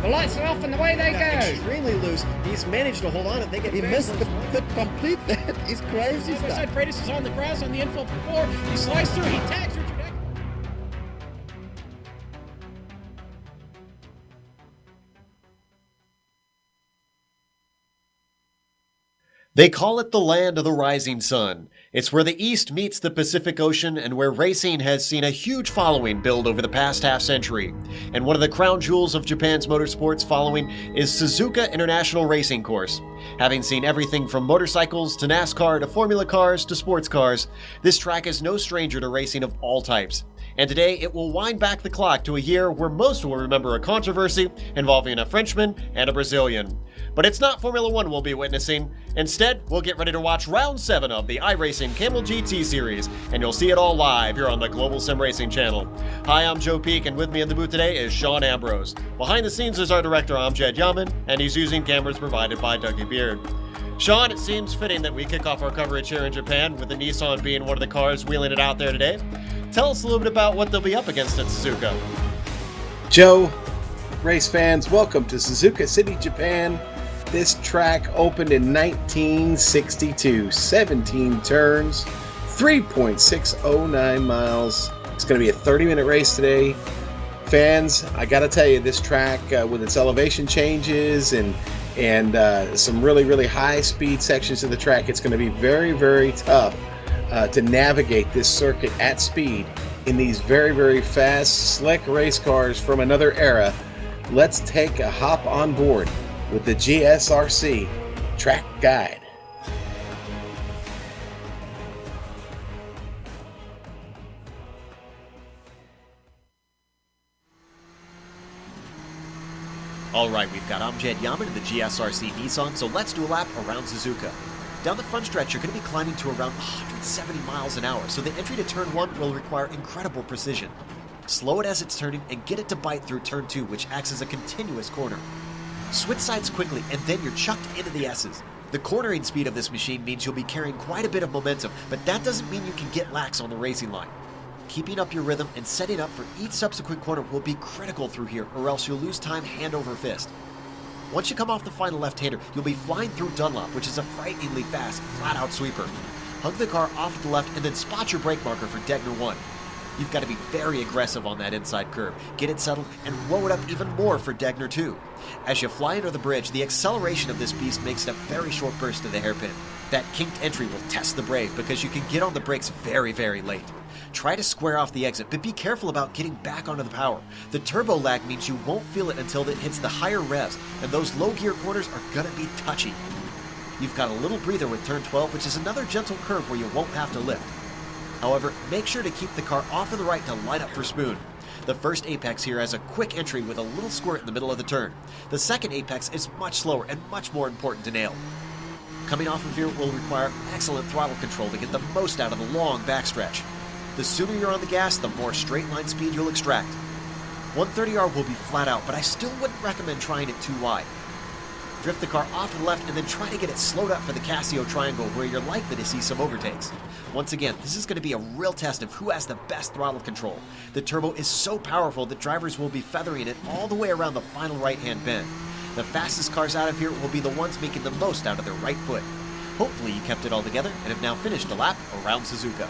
The lights are off and away they go. Extremely loose. He's managed to hold on and think He missed the complete that. He's crazy stuff. Side Freitas is on the grass on the infield floor. He slides through. He tags Richard Eck. They call it the land of the rising sun. It's where the East meets the Pacific Ocean and where racing has seen a huge following build over the past half-century. And one of the crown jewels of Japan's motorsports following is Suzuka International Racing Course. Having seen everything from motorcycles to NASCAR to Formula cars to sports cars, this track is no stranger to racing of all types. And today it will wind back the clock to a year where most will remember a controversy involving a Frenchman and a Brazilian. But it's not Formula One we'll be witnessing. Instead, we'll get ready to watch Round 7 of the iRacing Kamel GT Series, and you'll see it all live here on the Global Sim Racing channel. Hi, I'm Joe Peak, and with me in the booth today is Sean Ambrose. Behind the scenes is our director, Amjad Yaman, and he's using cameras provided by Dougie Beard. Sean, it seems fitting that we kick off our coverage here in Japan, with the Nissan being one of the cars wheeling it out there today. Tell us a little bit about what they'll be up against at Suzuka. Joe, race fans, welcome to Suzuka City, Japan. This track opened in 1962, 17 turns, 3.609 miles. It's going to be a 30-minute race today. Fans, I got to tell you, this track with its elevation changes and some really high-speed sections of the track, it's going to be very tough to navigate this circuit at speed in these very fast, slick race cars from another era. Let's take a hop on board with the GSRC Track Guide. Alright, we've got Amjad Yaman in the GSRC Nissan, so let's do a lap around Suzuka. Down the front stretch, you're going to be climbing to around 170 miles an hour, so the entry to turn 1 will require incredible precision. Slow it as it's turning and get it to bite through turn 2, which acts as a continuous corner. Switch sides quickly and then you're chucked into the S's. The cornering speed of this machine means you'll be carrying quite a bit of momentum, but that doesn't mean you can get lax on the racing line. Keeping up your rhythm and setting up for each subsequent corner will be critical through here, or else you'll lose time hand over fist. Once you come off the final left-hander, you'll be flying through Dunlop, which is a frighteningly fast, flat-out sweeper. Hug the car off to the left and then spot your brake marker for Degner 1. You've got to be very aggressive on that inside curve, get it settled, and blow it up even more for Degner 2. As you fly under the bridge, the acceleration of this beast makes it a very short burst to the hairpin. That kinked entry will test the brake because you can get on the brakes very, very late. Try to square off the exit, but be careful about getting back onto the power. The turbo lag means you won't feel it until it hits the higher revs, and those low gear corners are gonna be touchy. You've got a little breather with turn 12, which is another gentle curve where you won't have to lift. However, make sure to keep the car off to the right to line up for spoon. The first apex here has a quick entry with a little squirt in the middle of the turn. The second apex is much slower and much more important to nail. Coming off of here will require excellent throttle control to get the most out of the long backstretch. The sooner you're on the gas, the more straight line speed you'll extract. 130R will be flat out, but I still wouldn't recommend trying it too wide. Drift the car off to the left and then try to get it slowed up for the Casio triangle where you're likely to see some overtakes. Once again, this is going to be a real test of who has the best throttle control. The turbo is so powerful that drivers will be feathering it all the way around the final right-hand bend. The fastest cars out of here will be the ones making the most out of their right foot. Hopefully you kept it all together and have now finished a lap around Suzuka.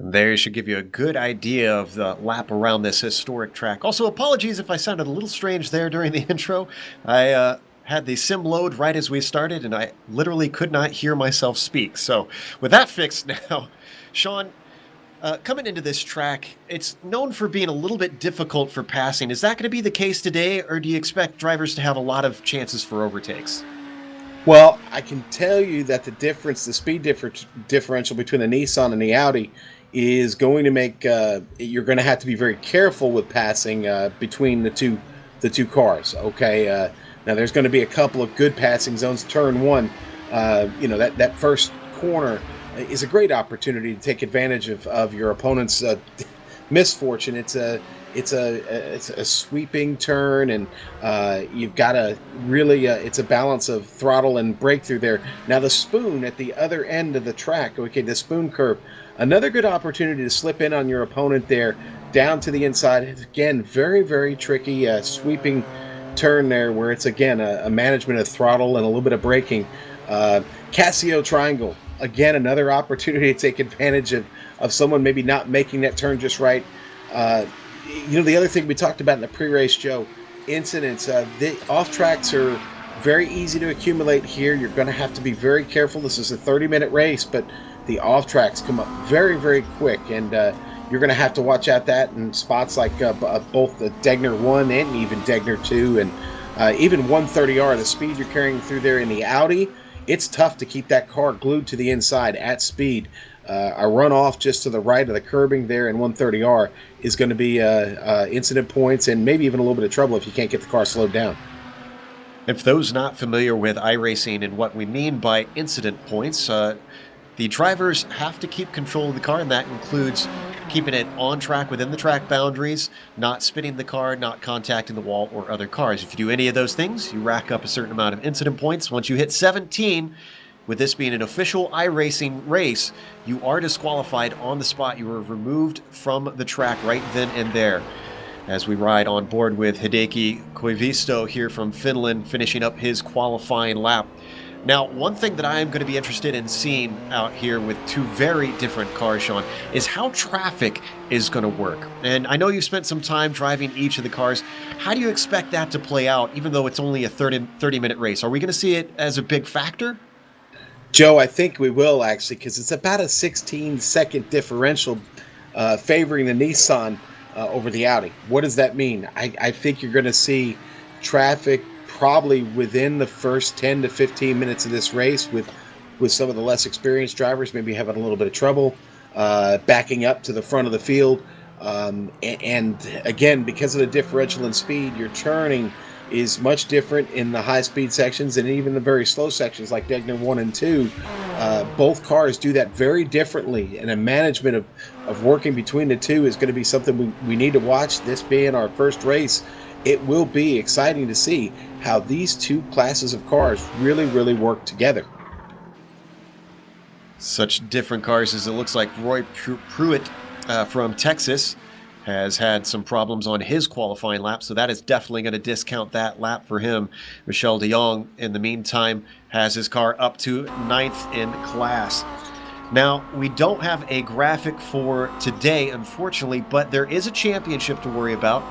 There should give you a good idea of the lap around this historic track. Also, apologies if I sounded a little strange there during the intro. I had the sim load right as we started, and I literally could not hear myself speak. So, with that fixed now, Sean, coming into this track, it's known for being a little bit difficult for passing. Is that going to be the case today, or do you expect drivers to have a lot of chances for overtakes? Well, I can tell you that the speed differential between the Nissan and the Audi is going to make you're going to have to be very careful with passing between the two cars. Okay, now there's going to be a couple of good passing zones. Turn 1, that first corner is a great opportunity to take advantage of your opponent's misfortune. It's a sweeping turn, and you've got to really it's a balance of throttle and breakthrough there. Now the spoon at the other end of the track, okay, the spoon curve, another good opportunity to slip in on your opponent there down to the inside. Again, very, very tricky sweeping turn there where it's again a management of throttle and a little bit of braking. Casio triangle, again, another opportunity to take advantage of someone maybe not making that turn just right. The other thing we talked about in the pre-race, Joe, incidents. The off-tracks are very easy to accumulate here. You're going to have to be very careful. This is a 30-minute race, but the off-tracks come up very, very quick, and you're going to have to watch out that in spots like both the Degner 1 and even Degner 2, and even 130R, the speed you're carrying through there in the Audi, it's tough to keep that car glued to the inside at speed. A runoff just to the right of the curbing there in 130R is going to be incident points and maybe even a little bit of trouble if you can't get the car slowed down. If those not familiar with iRacing and what we mean by incident points, the drivers have to keep control of the car, and that includes keeping it on track within the track boundaries, not spinning the car, not contacting the wall or other cars. If you do any of those things, you rack up a certain amount of incident points. Once you hit 17, with this being an official iRacing race, you are disqualified on the spot. You are removed from the track right then and there. As we ride on board with Hideki Koivisto here from Finland, finishing up his qualifying lap. Now, one thing that I am going to be interested in seeing out here with two very different cars, Sean, is how traffic is going to work. And I know you spent some time driving each of the cars. How do you expect that to play out, even though it's only a 30-minute race? Are we going to see it as a big factor? Joe, I think we will, actually, because it's about a 16-second differential favoring the Nissan over the Audi. What does that mean? I think you're going to see traffic probably within the first 10 to 15 minutes of this race with some of the less experienced drivers maybe having a little bit of trouble backing up to the front of the field. And again, because of the differential in speed, your turning is much different in the high speed sections and even the very slow sections like Degner 1 and 2. Both cars do that very differently, and a management of working between the two is going to be something we need to watch. This being our first race, it will be exciting to see how these two classes of cars really work together. Such different cars as it looks like Roy Pruitt from Texas has had some problems on his qualifying lap, so that is definitely going to discount that lap for him. Michel de Jong, in the meantime, has his car up to 9th in class. Now, we don't have a graphic for today, unfortunately, but there is a championship to worry about,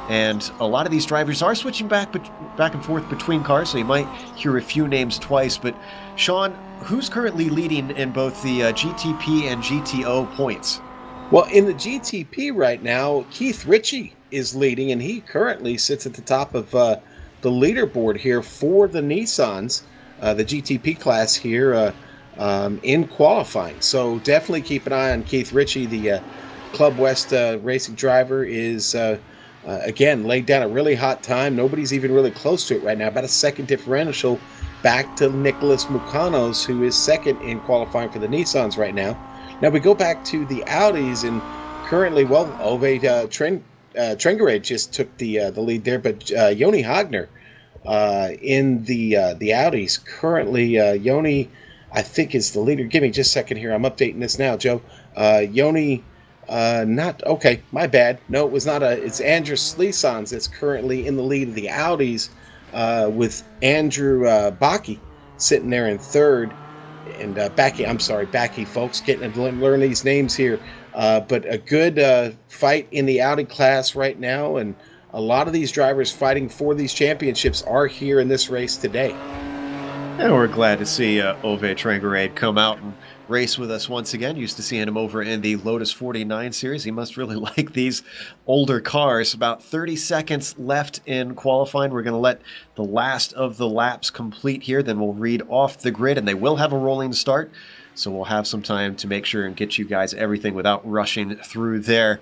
and a lot of these drivers are switching back and forth between cars, so you might hear a few names twice. But, Sean, who's currently leading in both the GTP and GTO points? Well, in the GTP right now, Keith Ritchie is leading, and he currently sits at the top of the leaderboard here for the Nissans, the GTP class here in qualifying. So definitely keep an eye on Keith Ritchie. The Club West racing driver is, again, laid down a really hot time. Nobody's even really close to it right now. About a second differential back to Nicholas Mukanos, who is second in qualifying for the Nissans right now. Now we go back to the Audis, and currently, well, Ove Trengerade just took the lead there, but Joni Hagner in the Audis currently, Joni, I think, is the leader. Give me just a second here. I'm updating this now, Joe. Joni, not okay. My bad. No, it was not it's Andrew Slisans that's currently in the lead of the Audis, with Andrew Baki sitting there in third. And Backy, folks, getting to learn these names here. But a good fight in the Audi class right now, and a lot of these drivers fighting for these championships are here in this race today. And we're glad to see Ove Trengerade come out and race with us once again. Used to seeing him over in the Lotus 49 series. He must really like these older cars. About 30 seconds left in qualifying. We're going to let the last of the laps complete here. Then we'll read off the grid, and they will have a rolling start. So we'll have some time to make sure and get you guys everything without rushing through there.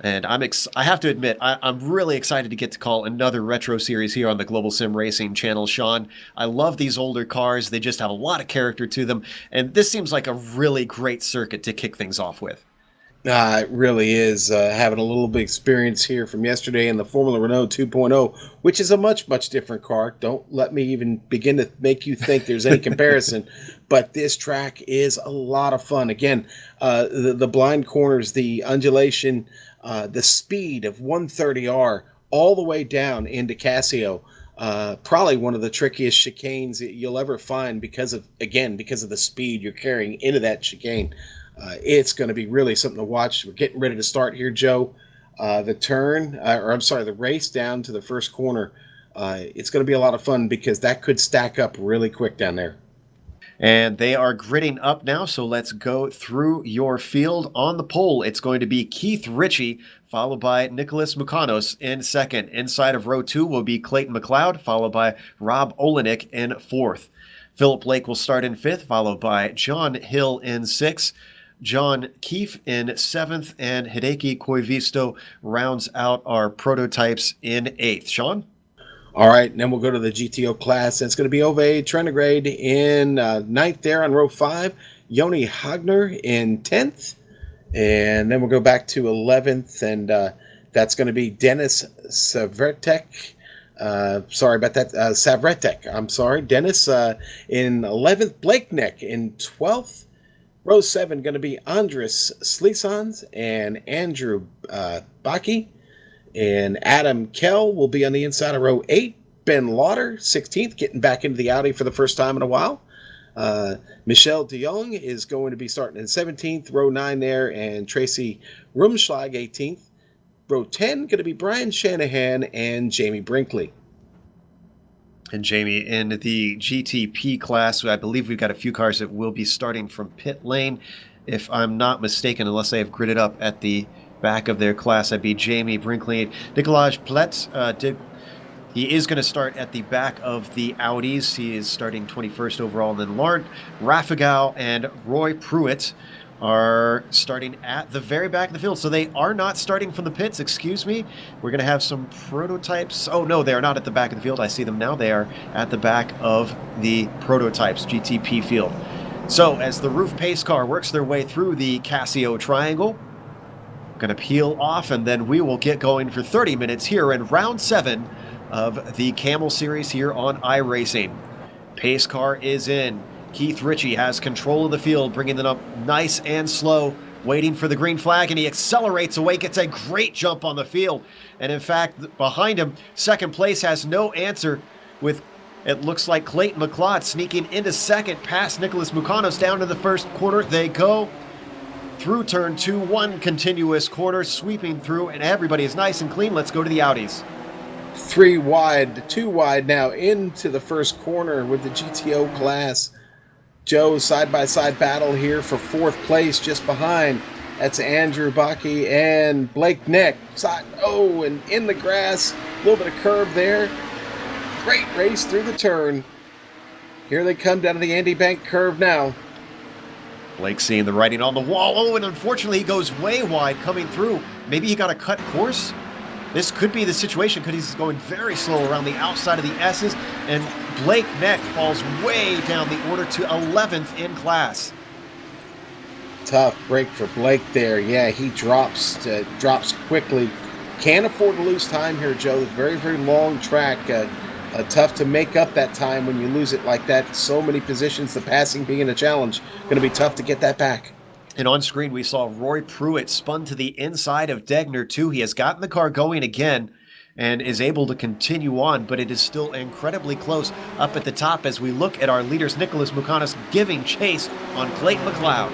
And I have to admit, I'm really excited to get to call another retro series here on the Global Sim Racing channel, Sean. I love these older cars. They just have a lot of character to them. And this seems like a really great circuit to kick things off with. It really is. Having a little bit of experience here from yesterday in the Formula Renault 2.0, which is a much different car. Don't let me even begin to make you think there's any comparison. But this track is a lot of fun. Again, the blind corners, the undulation, the speed of 130R all the way down into Casio. Probably one of the trickiest chicanes that you'll ever find because of the speed you're carrying into that chicane. It's going to be really something to watch. We're getting ready to start here, Joe. The race down to the first corner. It's going to be a lot of fun because that could stack up really quick down there. And they are gridding up now, so let's go through your field. On the pole, it's going to be Keith Ritchie, followed by Nicholas Mukanos in second. Inside of row 2 will be Clayton McLeod, followed by Rob Olenek in fourth. Philip Blake will start in fifth, followed by John Hill in sixth. John Keefe in seventh, and Hideki Koivisto rounds out our prototypes in eighth. Sean? All right, and then we'll go to the GTO class. It's going to be Ove Trengerade in ninth there on row 5. Joni Hagner in 10th. And then we'll go back to 11th, and that's going to be Dennis Savretek. Sorry about that. Savretek, I'm sorry. Dennis in 11th. Blake Neck in 12th. Row 7 going to be Andres Slisans and Andrew Baki. And Adam Kell will be on the inside of row 8. Ben Lauder, 16th, getting back into the Audi for the first time in a while. Michel de Jong is going to be starting in 17th, row 9 there, and Tracy Rumschlag, 18th. Row 10, going to be Brian Shanahan and Jamie Brinkley. And Jamie, in the GTP class, I believe we've got a few cars that will be starting from pit lane, if I'm not mistaken, unless they have gridded up at the back of their class. That'd be Jamie Brinkley. Nikolaj Pletz, he is going to start at the back of the Audis. He is starting 21st overall. And then Lauren Raffagau and Roy Pruitt are starting at the very back of the field. So they are not starting from the pits, excuse me. We're going to have some prototypes. Oh, no, they are not at the back of the field. I see them now. They are at the back of the prototypes, GTP field. So as the roof pace car works their way through the Casio Triangle, going to peel off, and then we will get going for 30 minutes here in round 7 of the Kamel Series here on iRacing. Pace car is in. Keith Ritchie has control of the field, bringing them up nice and slow, waiting for the green flag, and he accelerates away, gets a great jump on the field. And in fact, behind him, second place has no answer, with it looks like Clayton McLeod sneaking into second past Nicholas Mucanos. Down to the first corner they go. Through turn 2, one continuous corner, sweeping through, and everybody is nice and clean. Let's go to the Audis. 3 wide, 2 wide now into the first corner with the GTO class. Joe, side-by-side battle here for 4th place just behind. That's Andrew Baki and Blake Neck. And in the grass. A little bit of curb there. Great race through the turn. Here they come down to the Andy Bank curve now. Blake seeing the writing on the wall. Oh, and unfortunately he goes way wide coming through. Maybe he got a cut course? This could be the situation because he's going very slow around the outside of the S's, and Blake Neck falls way down the order to 11th in class. Tough break for Blake there. Yeah, he drops quickly. Can't afford to lose time here, Joe. Very, very long track. Tough to make up that time when you lose it like that. So many positions, the passing being a challenge. Going to be tough to get that back. And on screen, we saw Roy Pruitt spun to the inside of Degner, too. He has gotten the car going again and is able to continue on, but it is still incredibly close up at the top as we look at our leaders. Nicholas Mucanos giving chase on Clayton McLeod.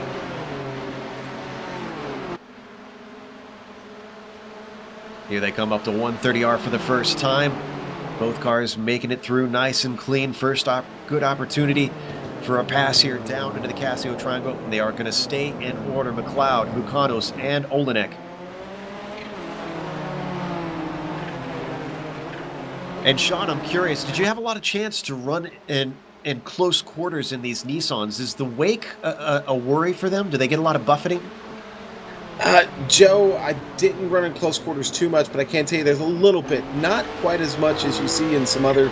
Here they come up to 130R for the first time. Both cars making it through nice and clean. First good opportunity for a pass here down into the Casio Triangle. They are going to stay in order. McLeod, Mucanos, and Olenek. And Sean, I'm curious, did you have a lot of chance to run in close quarters in these Nissans? Is the wake a worry for them? Do they get a lot of buffeting? Joe, I didn't run in close quarters too much, but I can tell you there's a little bit. Not quite as much as you see in some other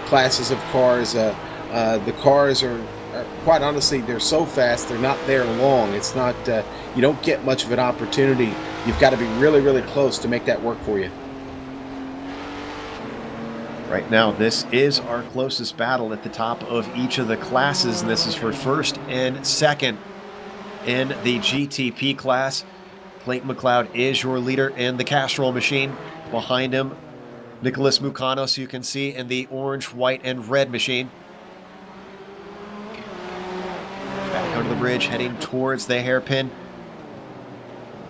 classes of cars. The cars are quite honestly, they're so fast, they're not there long. It's not, you don't get much of an opportunity. You've got to be really, really close to make that work for you. Right now, this is our closest battle at the top of each of the classes, and this is for first and second in the GTP class. Clayton McLeod is your leader in the Castrol machine. Behind him, Nicholas Mucanos, you can see in the orange, white, and red machine. Back under the bridge, heading towards the hairpin.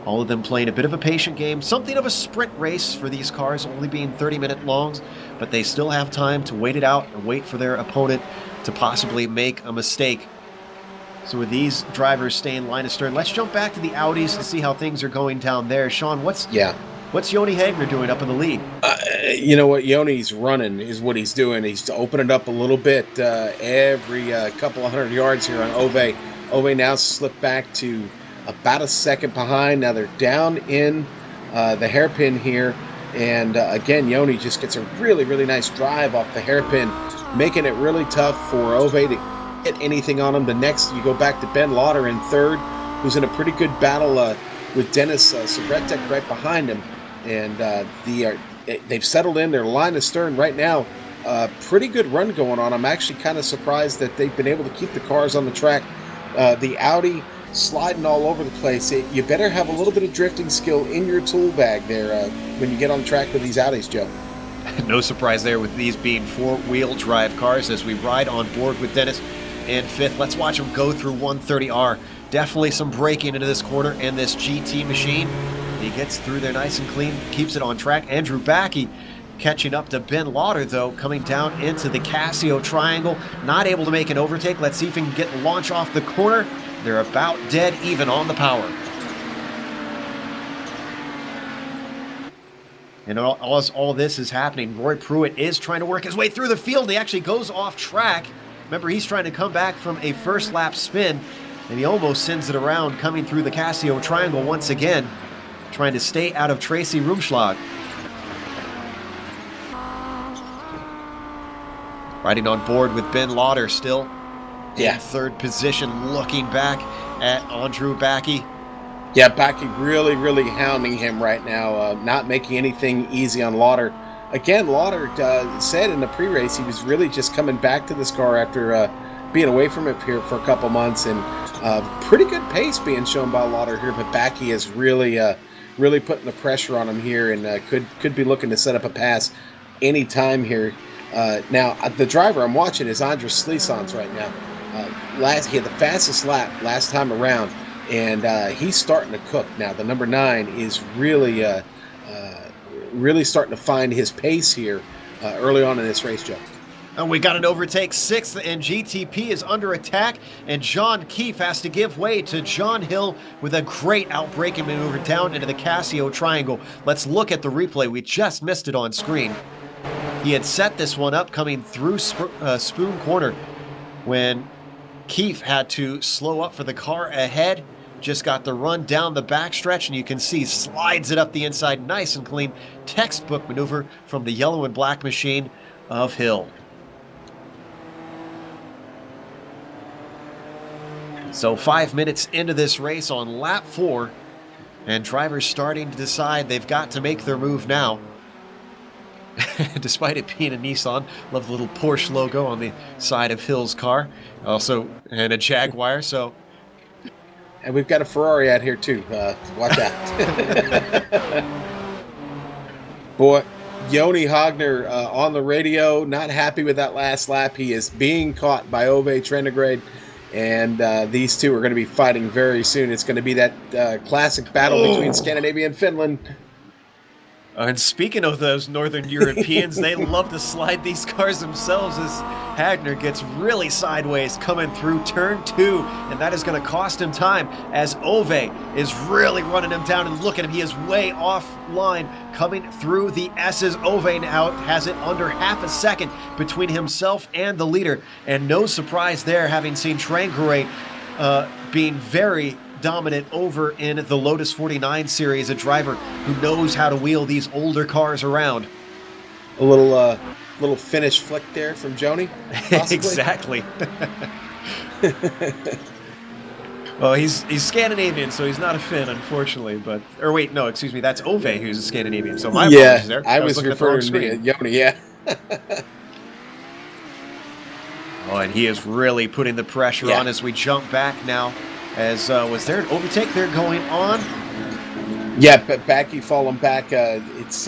All of them playing a bit of a patient game, something of a sprint race for these cars, only being 30-minute longs, but they still have time to wait it out and wait for their opponent to possibly make a mistake. So with these drivers staying line astern, let's jump back to the Audis to see how things are going down there. Sean, what's Yoni Hagner doing up in the lead? You know what? Yoni's running is what he's doing. He's opening it up a little bit every couple of 100 yards here on Ove. Ove now slipped back to about a second behind. Now they're down in the hairpin here. And again, Yoni just gets a really, really nice drive off the hairpin, making it really tough for Ove to get anything on him. The next, you go back to Ben Lauder in third, who's in a pretty good battle with Dennis Savretek right behind him. And they've settled in their line astern right now. Pretty good run going on. I'm actually kind of surprised that they've been able to keep the cars on the track. The Audi sliding all over the place. You better have a little bit of drifting skill in your tool bag there when you get on track with these Audis, Joe. No surprise there with these being four-wheel drive cars as we ride on board with Dennis in fifth. Let's watch him go through 130R. Definitely some braking into this corner in this GT machine. He gets through there nice and clean, keeps it on track. Andrew Backey catching up to Ben Lauder, though, coming down into the Casio Triangle. Not able to make an overtake. Let's see if he can get launch off the corner. They're about dead even on the power. And as all this is happening, Roy Pruitt is trying to work his way through the field. He actually goes off track. Remember, he's trying to come back from a first lap spin. and he almost sends it around, coming through the Casio triangle once again, trying to stay out of Tracy Rumschlag. Riding on board with Ben Lauder still in third position, looking back at Andrew Backy. Yeah, Backy really, really hounding him right now, not making anything easy on Lauder. Again, Lauder said in the pre-race he was really just coming back to this car after being away from it here for a couple months, and pretty good pace being shown by Lauder here, but Backy is really really putting the pressure on him here, and could be looking to set up a pass anytime here. Now, the driver I'm watching is Andres Slisans right now. He had the fastest lap last time around, and he's starting to cook now. The number 9 is really really starting to find his pace here early on in this race, Joe. And we got an overtake 6th, and GTP is under attack, and John Keefe has to give way to John Hill with a great outbraking maneuver down into the Casio triangle. Let's look at the replay. We just missed it on screen. He had set this one up coming through Spoon Corner when Keefe had to slow up for the car ahead. Just got the run down the backstretch, and you can see slides it up the inside nice and clean. Textbook maneuver from the yellow and black machine of Hill. So 5 minutes into this race on lap 4, and drivers starting to decide they've got to make their move now. Despite it being a Nissan, love the little Porsche logo on the side of Hill's car. Also, and a Jaguar, so... And we've got a Ferrari out here too. Watch out. Boy, Joni Hogner on the radio, not happy with that last lap. He is being caught by Ove Trendegrade, and these two are going to be fighting very soon. It's going to be that classic battle between Scandinavia and Finland. And speaking of those Northern Europeans, they love to slide these cars themselves as Hagner gets really sideways coming through turn 2, and that is going to cost him time as Ove is really running him down, and look at him, he is way offline coming through the S's. Ove now has it under half a second between himself and the leader, and no surprise there, having seen Tranqueray being very dominant over in the Lotus 49 series, a driver who knows how to wheel these older cars around. A little Finnish flick there from Joni. Exactly. Well, he's Scandinavian, so he's not a Finn, unfortunately. But wait, no, excuse me, that's Ove who's a Scandinavian. So my apologies there. I was referring to Joni. Yeah. Oh, and he is really putting the pressure on as we jump back now. As was there an overtake there going on? Yeah, but Backy falling back. Dennis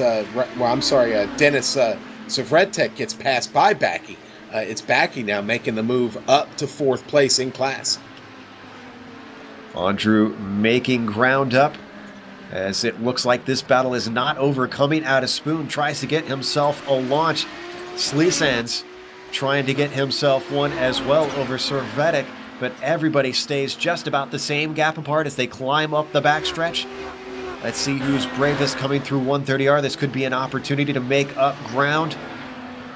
Zavretek gets passed by Backy. It's Backy now making the move up to 4th place in class. Andrew making ground up as it looks like this battle is not over. Coming out of Spoon, tries to get himself a launch. Slisans trying to get himself one as well over Servetic. But everybody stays just about the same gap apart as they climb up the backstretch. Let's see who's bravest coming through 130R. This could be an opportunity to make up ground.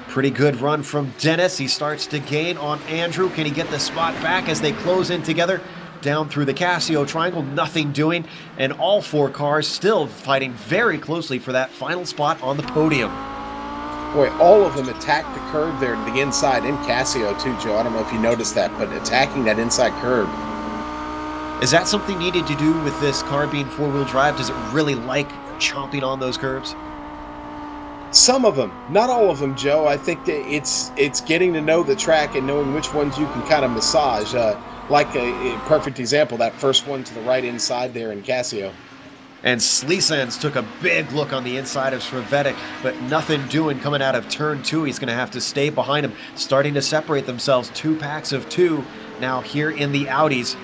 Pretty good run from Dennis. He starts to gain on Andrew. Can he get the spot back as they close in together? Down through the Casio triangle, nothing doing. And all 4 cars still fighting very closely for that final spot on the podium. Boy, all of them attacked the curb there to the inside in Casio too, Joe. I don't know if you noticed that, but attacking that inside curb. Is that something needed to do with this car being 4-wheel drive? Does it really like chomping on those curbs? Some of them, not all of them, Joe. I think that it's getting to know the track and knowing which ones you can kind of massage. Like a perfect example, that first one to the right inside there in Casio. And Slisans took a big look on the inside of Srevetic, but nothing doing coming out of turn 2. He's going to have to stay behind him, starting to separate themselves. 2 packs of 2 now here in the Audis,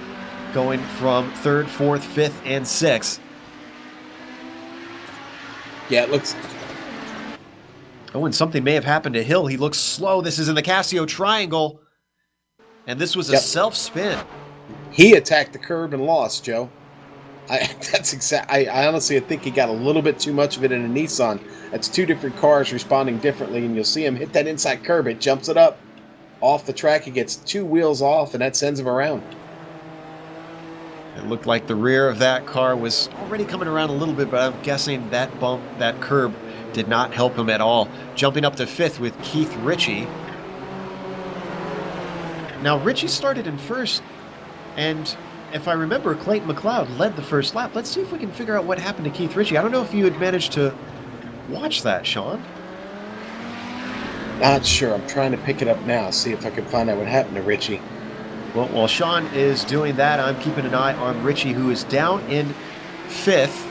going from 3rd, 4th, 5th, and 6th. Yeah, it looks... Oh, and something may have happened to Hill. He looks slow. This is in the Casio triangle, and this was a self-spin. He attacked the curb and lost, Joe. I honestly think he got a little bit too much of it in a Nissan. That's 2 different cars responding differently, and you'll see him hit that inside curb. It jumps it up off the track. He gets 2 wheels off, and that sends him around. It looked like the rear of that car was already coming around a little bit, but I'm guessing that bump, that curb, did not help him at all. Jumping up to 5th with Keith Ritchie. Now, Ritchie started in 1st, and if I remember, Clayton McLeod led the first lap. Let's see if we can figure out what happened to Keith Ritchie. I don't know if you had managed to watch that, Sean. Not sure. I'm trying to pick it up now, see if I can find out what happened to Ritchie. Well, while Sean is doing that, I'm keeping an eye on Ritchie, who is down in 5th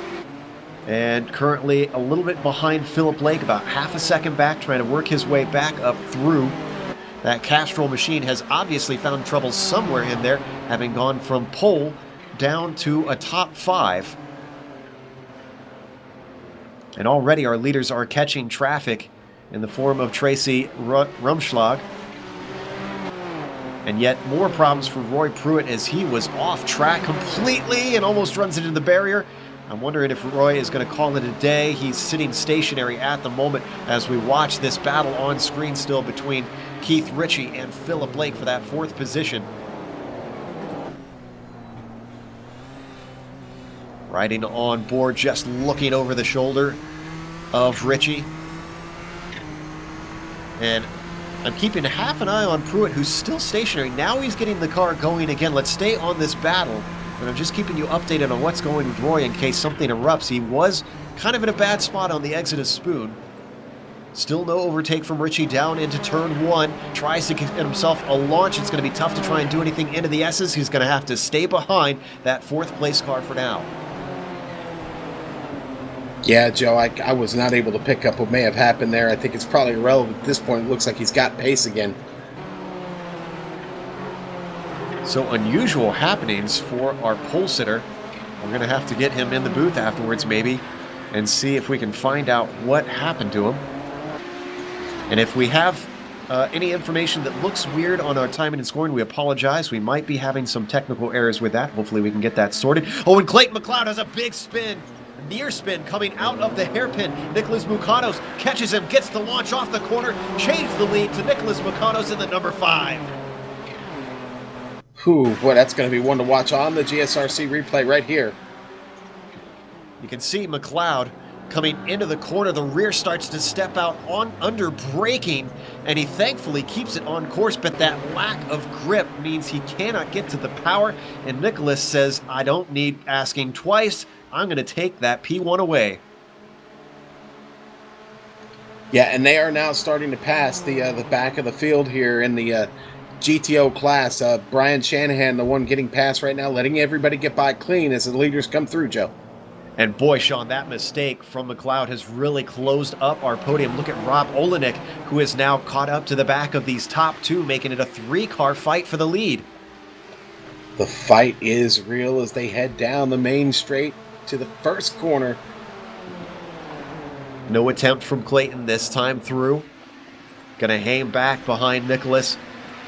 and currently a little bit behind Philip Lake, about half a second back, trying to work his way back up through. That Castrol machine has obviously found trouble somewhere in there, having gone from pole down to a top 5. And already our leaders are catching traffic in the form of Tracy Rumschlag. And yet more problems for Roy Pruitt as he was off track completely and almost runs into the barrier. I'm wondering if Roy is going to call it a day. He's sitting stationary at the moment as we watch this battle on screen still between Keith Ritchie and Philip Lake for that 4th position. Riding on board, just looking over the shoulder of Ritchie. And I'm keeping half an eye on Pruitt, who's still stationary. Now he's getting the car going again. Let's stay on this battle. And I'm just keeping you updated on what's going with Roy in case something erupts. He was kind of in a bad spot on the exit of Spoon. Still no overtake from Ritchie down into turn 1. Tries to get himself a launch. It's going to be tough to try and do anything into the S's. He's going to have to stay behind that 4th place car for now. Yeah, Joe, I was not able to pick up what may have happened there. I think it's probably irrelevant at this point. It looks like he's got pace again. So unusual happenings for our pole sitter. We're going to have to get him in the booth afterwards maybe and see if we can find out what happened to him. And if we have any information that looks weird on our timing and scoring, we apologize. We might be having some technical errors with that. Hopefully we can get that sorted. Oh, and Clayton McLeod has a big spin. Near spin coming out of the hairpin. Nicholas Mucanos catches him, gets the launch off the corner, changes the lead to Nicholas Mucanos in the number 5. Whew, boy, that's going to be one to watch on the GSRC replay right here. You can see McLeod coming into the corner. The rear starts to step out on under braking, and he thankfully keeps it on course, but that lack of grip means he cannot get to the power, and Nicholas says, I don't need asking twice. I'm going to take that P1 away. Yeah, and they are now starting to pass the back of the field here in the GTO class. Brian Shanahan, the one getting past right now, letting everybody get by clean as the leaders come through, Joe. And boy, Sean, that mistake from McLeod has really closed up our podium. Look at Rob Olenek, who is now caught up to the back of these top 2, making it a 3-car fight for the lead. The fight is real as they head down the main straight to the first corner. No attempt from Clayton this time through. Gonna hang back behind Nicholas.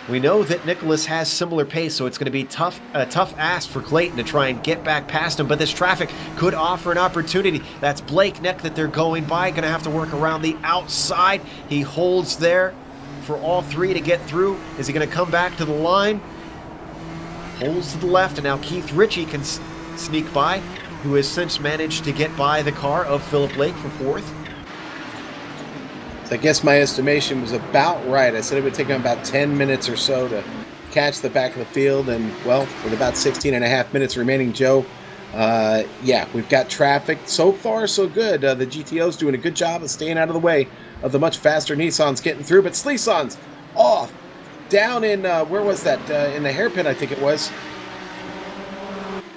We know that Nicholas has similar pace, so it's going to be a tough ask for Clayton to try and get back past him, but this traffic could offer an opportunity. That's Blake Neck that they're going by. Going to have to work around the outside. He holds there for all 3 to get through. Is he going to come back to the line? Holds to the left, and now Keith Ritchie can sneak by, who has since managed to get by the car of Philip Lake for 4th. So I guess my estimation was about right. I said it would take him about 10 minutes or so to catch the back of the field, and, well, with about 16 and a half minutes remaining, Joe, yeah, we've got traffic. So far, so good. The GTO's doing a good job of staying out of the way of the much faster Nissans getting through, but Sleeson's off. Down in, where was that? In the hairpin, I think it was.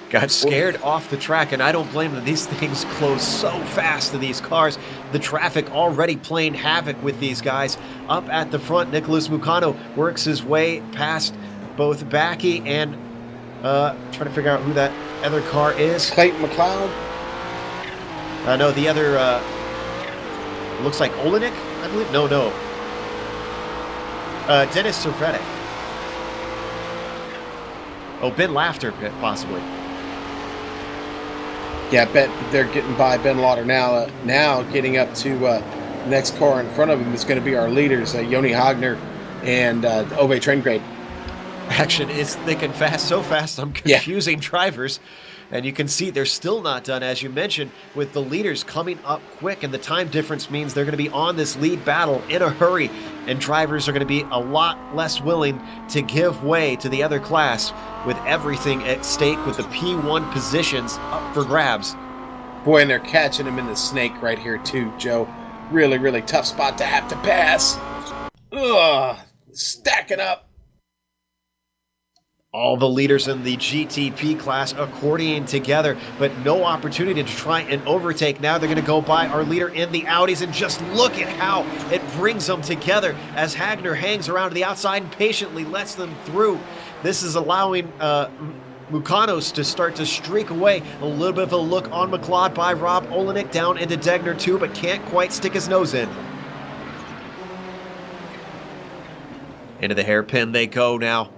Got scared off the track, and I don't blame them. These things close so fast to these cars. The traffic already playing havoc with these guys. Up at the front, Nicholas Mucano works his way past both Backey and trying to figure out who that other car is. Clayton McLeod? No, the other looks like Olenek, I believe. No. Dennis Cervetic. Oh, Ben Laughter, possibly. Yeah, bet they're getting by Ben Lauder now. Now getting up to next car in front of him is going to be our leaders, Yoni Hogner and Ove Trengrade. Action is thick and fast, so fast I'm confusing drivers. And you can see they're still not done, as you mentioned, with the leaders coming up quick, and the time difference means they're going to be on this lead battle in a hurry, and drivers are going to be a lot less willing to give way to the other class with everything at stake with the P1 positions up for grabs. Boy, and they're catching him in the snake right here too, Joe. Really, really tough spot to have to pass. Ugh, stacking up. All the leaders in the GTP class accordioning together, but no opportunity to try and overtake. Now they're going to go by our leader in the Audis, and just look at how it brings them together as Hagner hangs around to the outside and patiently lets them through. This is allowing Mukanos to start to streak away. A little bit of a look on McLeod by Rob Olenek down into Degner too, but can't quite stick his nose in. Into the hairpin they go now.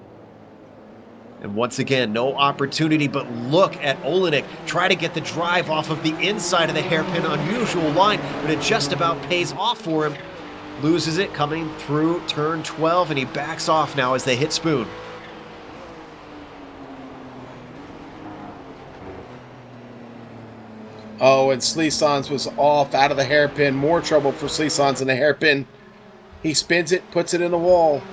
And once again, no opportunity, but look at Olenek try to get the drive off of the inside of the hairpin. Unusual line, but it just about pays off for him. Loses it coming through turn 12, and he backs off now as they hit Spoon. Oh, and Slisons was off out of the hairpin. More trouble for Slisons in the hairpin. He spins it, puts it in the wall.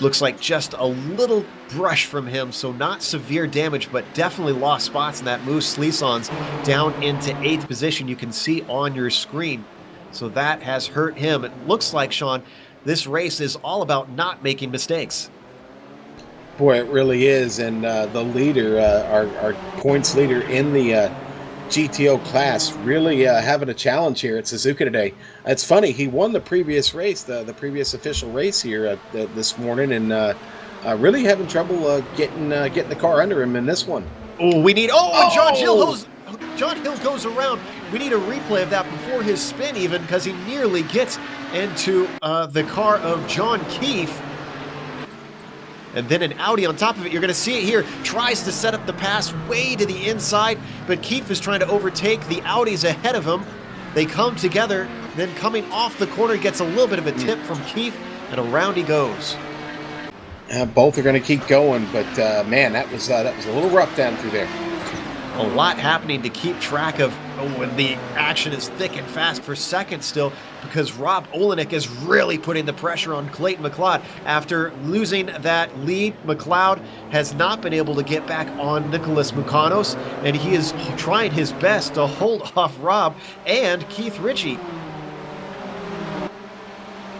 Looks like just a little brush from him, so not severe damage, but definitely lost spots in that move. Slisons down into 8th position, you can see on your screen. So that has hurt him. It looks like, Sean, this race is all about not making mistakes. Boy, it really is. And the leader, our points leader in the GTO class, really having a challenge here at Suzuka today. It's funny, he won the previous race, the previous official race here this morning, and really having trouble getting the car under him in this one. Oh, we need... and John Hill goes around. We need a replay of that before his spin even, because he nearly gets into the car of John Keefe. And then an Audi on top of it. You're going to see it here. Tries to set up the pass way to the inside, but Keefe is trying to overtake the Audis ahead of him. They come together, then coming off the corner, gets a little bit of a tip from Keefe, and around he goes. Both are going to keep going, but man, that was a little rough down through there. A lot happening to keep track of when the action is thick and fast for seconds still, because Rob Olenek is really putting the pressure on Clayton McLeod. After losing that lead, McLeod has not been able to get back on Nicholas Mukanos, and he is trying his best to hold off Rob and Keith Ritchie.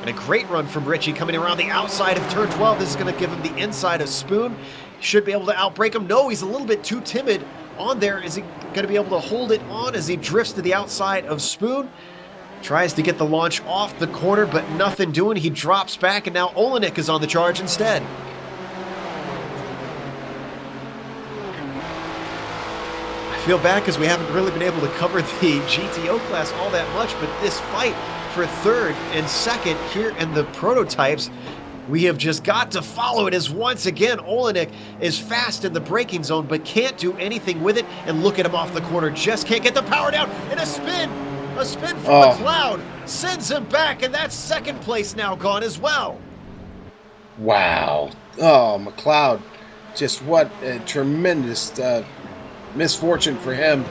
And a great run from Ritchie coming around the outside of turn 12. This is going to give him the inside of Spoon. Should be able to outbreak him. No, he's a little bit too timid on there. Is he going to be able to hold it on as he drifts to the outside of Spoon? Tries to get the launch off the corner, but nothing doing. He drops back, and now Olenek is on the charge instead. I feel bad because we haven't really been able to cover the GTO class all that much, but this fight for third and second here in the prototypes, we have just got to follow it, as once again Olenek is fast in the braking zone but can't do anything with it. And look at him off the corner, just can't get the power down. And a spin from McLeod sends him back, and that's second place now gone as well. Wow. Oh, McLeod, just what a tremendous misfortune for him.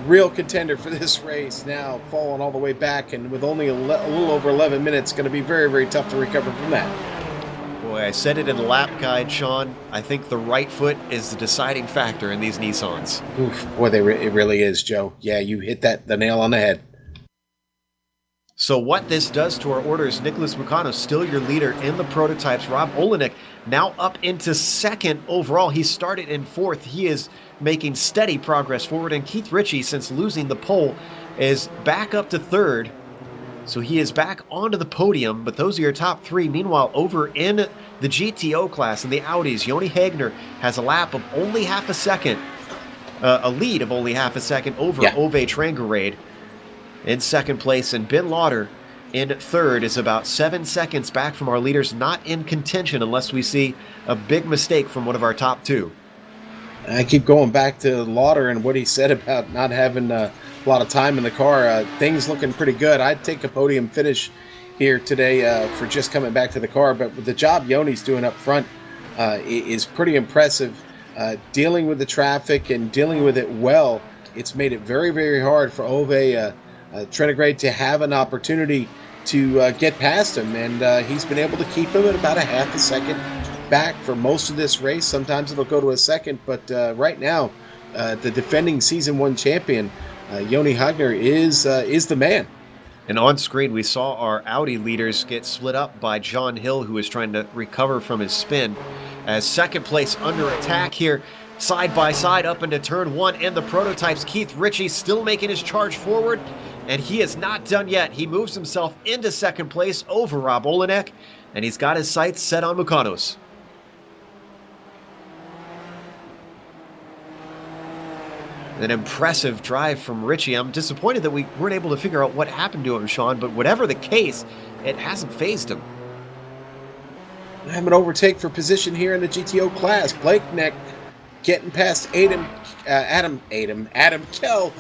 Real contender for this race, now falling all the way back, and with only a little over 11 minutes, going to be very, very tough to recover from that. Boy, I said it in the lap guide, Sean. I think the right foot is the deciding factor in these Nissans. Oof, boy, it really is, Joe. Yeah, you hit the nail on the head. So what this does to our orders, Nicholas Mukanos still your leader in the prototypes. Rob Olenek now up into second overall. He started in fourth. He is making steady progress forward. And Keith Ritchie, since losing the pole, is back up to third. So he is back onto the podium, but those are your top three. Meanwhile, over in the GTO class in the Audis, Joni Hagner has a lap of only half a second, a lead of only half a second over Ove Trangerade in second place, and Ben Lauder in third is about 7 seconds back from our leaders, not in contention unless we see a big mistake from one of our top two. I keep going back to Lauder and what he said about not having a lot of time in the car. Things looking pretty good. I'd take a podium finish here today for just coming back to the car. But the job Yoni's doing up front is pretty impressive. Dealing with the traffic and dealing with it well, it's made it very, very hard for Ove Trenigrade to have an opportunity to get past him. And he's been able to keep him at about a half a second back for most of this race. Sometimes it'll go to a second, but right now, the defending Season 1 champion, Joni Hagner, is the man. And on screen, we saw our Audi leaders get split up by John Hill, who is trying to recover from his spin. As second place under attack here, side by side up into turn 1, and the prototypes. Keith Ritchie still making his charge forward, and he is not done yet. He moves himself into second place over Rob Olenek, and he's got his sights set on Mukanos. An impressive drive from Ritchie. I'm disappointed that we weren't able to figure out what happened to him, Sean, but whatever the case, it hasn't fazed him. I have an overtake for position here in the GTO class. Blake Neck getting past Adam Kell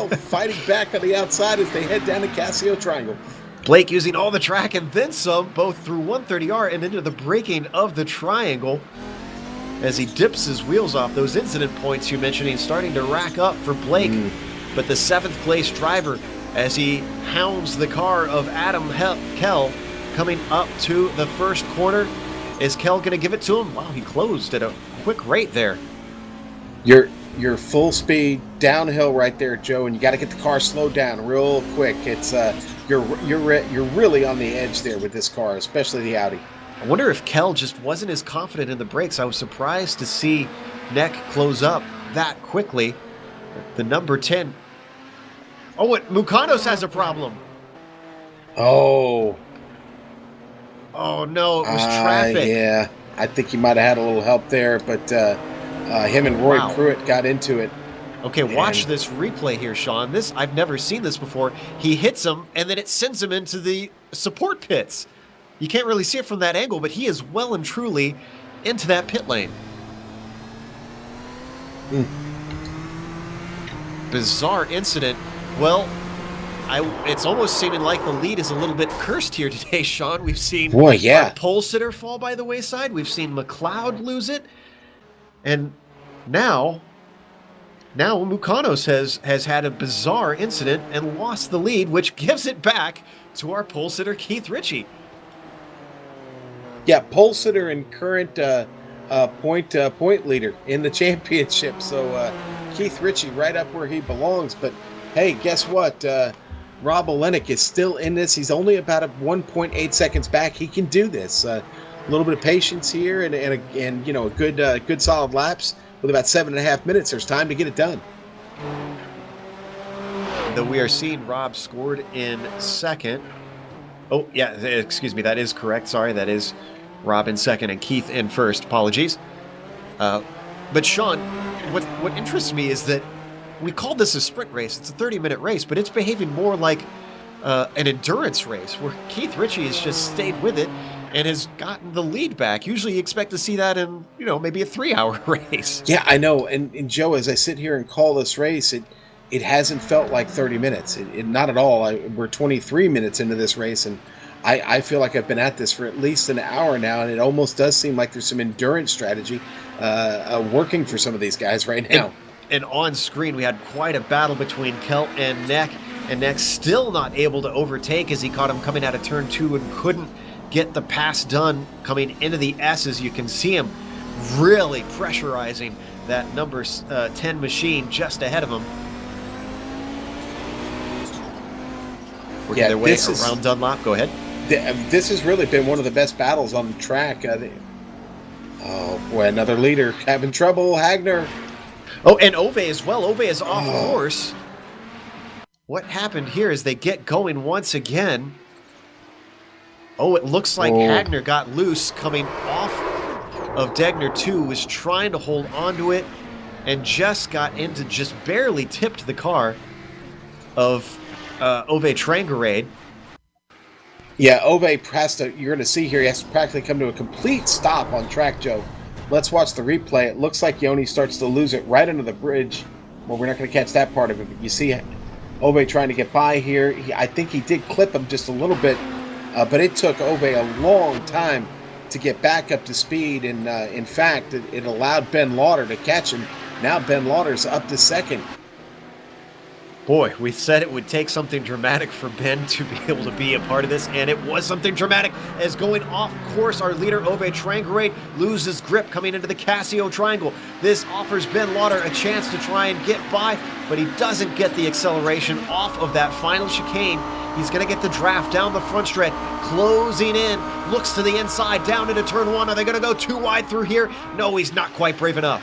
fighting back on the outside as they head down the Casio Triangle. Blake using all the track and then some, both through 130R and into the braking of the triangle. As he dips his wheels off, those incident points you mentioned, he's starting to rack up for Blake. But the 7th place driver, as he hounds the car of Adam Kell, coming up to the first corner. Is Kell going to give it to him? Wow, he closed at a quick rate there. You're full speed downhill right there, Joe, and you got to get the car slowed down real quick. It's you're really on the edge there with this car, especially the Audi. I wonder if Kell just wasn't as confident in the brakes. I was surprised to see Neck close up that quickly. The number 10. Oh, Mukanos has a problem. Oh, no, it was traffic. Yeah, I think he might have had a little help there, but him and Roy Pruitt got into it. Okay, watch this replay here, Sean. I've never seen this before. He hits him, and then it sends him into the support pits. You can't really see it from that angle, but he is well and truly into that pit lane. Bizarre incident. Well, it's almost seeming like the lead is a little bit cursed here today, Sean. We've seen our pole sitter fall by the wayside. We've seen McLeod lose it. And now Mukanos has had a bizarre incident and lost the lead, which gives it back to our pole sitter, Keith Ritchie. Yeah, pole sitter and current point leader in the championship. So Keith Ritchie right up where he belongs. But hey, guess what? Rob Olenek is still in this. He's only about 1.8 seconds back. He can do this. A little bit of patience here and a good solid laps with about 7.5 minutes. There's time to get it done. Though we are seeing Rob scored in second. Oh, yeah, excuse me. That is correct. Sorry, that is Rob in second and Keith in first. Apologies. But Sean, what interests me is that we called this a sprint race. It's a 30-minute race, but it's behaving more like an endurance race where Keith Ritchie has just stayed with it and has gotten the lead back. Usually you expect to see that in, maybe a 3-hour race. Yeah, I know. And Joe, as I sit here and call this race, it hasn't felt like 30 minutes. It not at all. We're 23 minutes into this race, and I feel like I've been at this for at least an hour now, and it almost does seem like there's some endurance strategy working for some of these guys right now. And on screen, we had quite a battle between Kell and Neck still not able to overtake as he caught him coming out of turn 2 and couldn't get the pass done coming into the S's. You can see him really pressurizing that number 10 machine just ahead of him. Working their way around Dunlop. Go ahead. This has really been one of the best battles on the track. Oh, boy, another leader having trouble. Hagner. Oh, and Ove as well. Ove is off course. What happened here is they get going once again. Oh, it looks like Hagner got loose coming off of Degner 2, was trying to hold onto it and just barely tipped the car of Ove Trangarade. Yeah, Ove you're going to see here, he has to practically come to a complete stop on track, Joe. Let's watch the replay. It looks like Joni starts to lose it right under the bridge. Well, we're not going to catch that part of it, but you see Ove trying to get by here. I think he did clip him just a little bit but it took Ove a long time to get back up to speed, and in fact, it allowed Ben Lauder to catch him. Now Ben Lauder's up to second. Boy, we said it would take something dramatic for Ben to be able to be a part of this, and it was something dramatic, as going off course, our leader, Ove Trangarate, loses grip coming into the Casio Triangle. This offers Ben Lauder a chance to try and get by, but he doesn't get the acceleration off of that final chicane. He's going to get the draft down the front stretch, closing in, looks to the inside, down into turn one. Are they going to go too wide through here? No, he's not quite brave enough.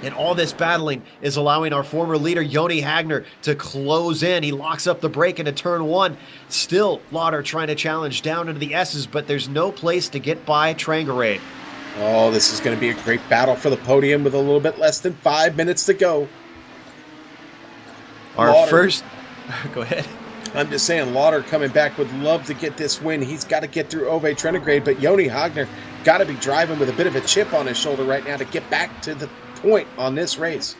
And all this battling is allowing our former leader, Joni Hagner, to close in. He locks up the brake into turn one. Still, Lauder trying to challenge down into the S's, but there's no place to get by Trangarate. Oh, this is going to be a great battle for the podium with a little bit less than 5 minutes to go. Our first... Go ahead. I'm just saying, Lauder coming back would love to get this win. He's got to get through Ove Trangarate, but Joni Hagner got to be driving with a bit of a chip on his shoulder right now to get back to the point on this race.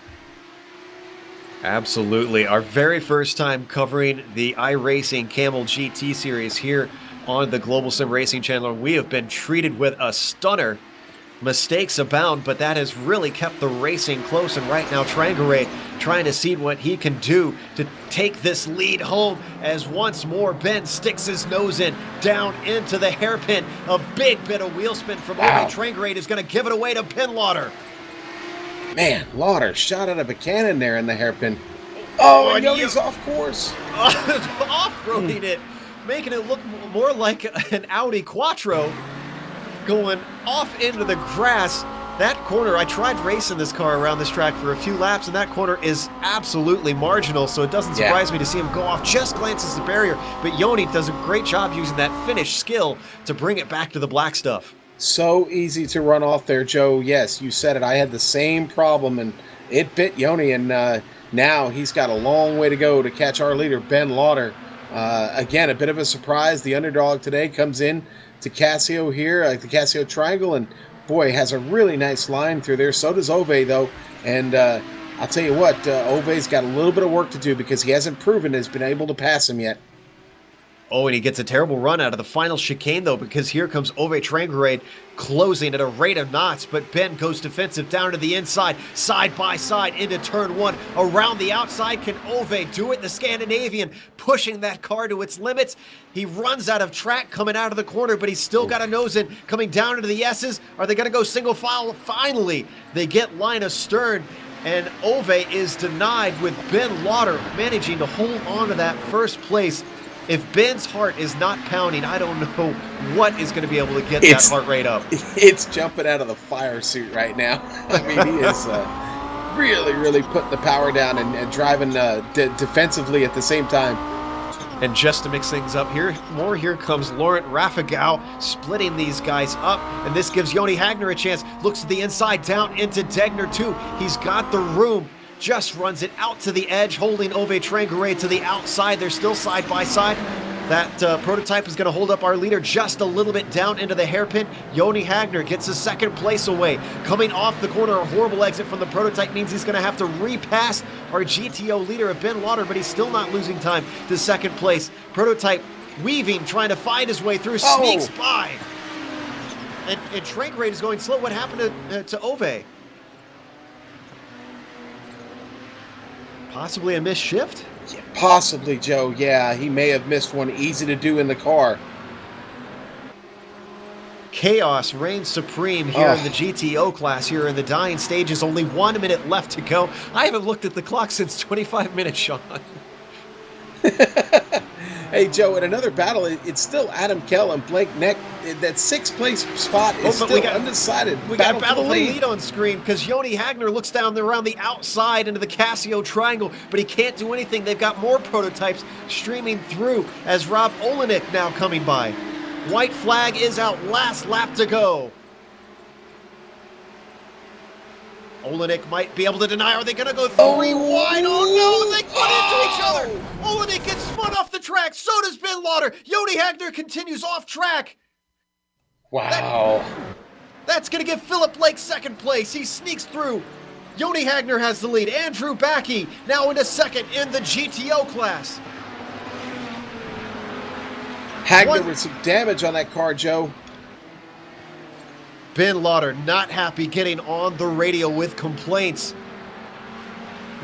Absolutely. Our very first time covering the iRacing Kamel GT series here on the Global Sim Racing channel. We have been treated with a stunner. Mistakes abound, but that has really kept the racing close. And right now, Trangarate trying to see what he can do to take this lead home, as once more Ben sticks his nose in down into the hairpin. A big bit of wheel spin from Ove Trangarate is going to give it away to Ben Lauder. Man, Lauder shot out of a cannon there in the hairpin. Oh, and Yoni's off course. Off-roading it, making it look more like an Audi Quattro, going off into the grass. That corner, I tried racing this car around this track for a few laps, and that corner is absolutely marginal, so it doesn't surprise me to see him go off, just glances the barrier. But Joni does a great job using that finish skill to bring it back to the black stuff. So easy to run off there, Joe. Yes, you said it. I had the same problem, and it bit Joni, and now he's got a long way to go to catch our leader, Ben Lauder. Again, a bit of a surprise. The underdog today comes in to Casio here, the Casio Triangle, and boy, has a really nice line through there. So does Ove, though, and I'll tell you what, Ove's got a little bit of work to do because he hasn't proven he's been able to pass him yet. Oh, and he gets a terrible run out of the final chicane, though, because here comes Ove Trangarate closing at a rate of knots, but Ben goes defensive down to the inside, side by side into turn one. Around the outside, can Ove do it? The Scandinavian pushing that car to its limits. He runs out of track coming out of the corner, but he's still got a nose in, coming down into the S's. Are they going to go single file? Finally, they get line astern, and Ove is denied, with Ben Lauder managing to hold on to that first place. If Ben's heart is not pounding, I don't know what is going to be able to get that heart rate up. It's jumping out of the fire suit right now. I mean, he is really, really putting the power down and driving defensively at the same time. And just to mix things up here comes Laurent Rafagao splitting these guys up. And this gives Joni Hagner a chance. Looks to the inside, down into Degner too. He's got the room. Just runs it out to the edge, holding Ove Trangarate to the outside. They're still side by side. That prototype is going to hold up our leader just a little bit down into the hairpin. Joni Hagner gets a second place away. Coming off the corner, a horrible exit from the prototype means he's going to have to repass our GTO leader of Ben Lauder, but he's still not losing time to second place. Prototype weaving, trying to find his way through, sneaks by. And Trangarate is going slow. What happened to Ove? Possibly a missed shift? Yeah, possibly, Joe. Yeah, he may have missed one. Easy to do in the car. Chaos reigns supreme here in the GTO class, here in the dying stages. Only 1 minute left to go. I haven't looked at the clock since 25 minutes, Sean. Hey, Joe, in another battle, it's still Adam Kell and Blake Neck. That sixth place spot is still undecided. We got a battle for the lead on screen because Joni Hagner looks down around the outside into the Casio Triangle, but he can't do anything. They've got more prototypes streaming through as Rob Olenek now coming by. White flag is out, last lap to go. Olenek might be able to deny. Are they going to go three wide? Oh no, they cut into each other. Olenek gets spun off the track. So does Ben Lauder. Joni Hagner continues off track. Wow. That's going to give Philip Blake second place. He sneaks through. Joni Hagner has the lead. Andrew Backey now into second in the GTO class. Hagner with some damage on that car, Joe. Ben Lauder not happy, getting on the radio with complaints.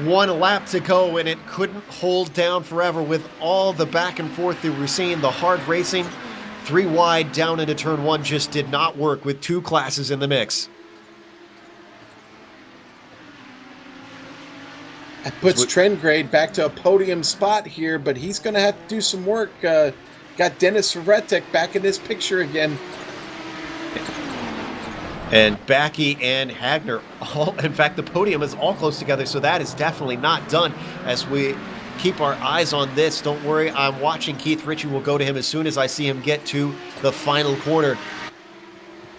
1 lap to go, and it couldn't hold down forever with all the back and forth that we're seeing, the hard racing. 3 wide down into turn 1 just did not work with 2 classes in the mix. That puts Trengrade back to a podium spot here, but he's going to have to do some work. Got Dennis Ferretek back in this picture again. And Backey and Hagner, in fact, the podium is all close together, so that is definitely not done as we keep our eyes on this. Don't worry, I'm watching Keith Ritchie. We'll go to him as soon as I see him get to the final corner.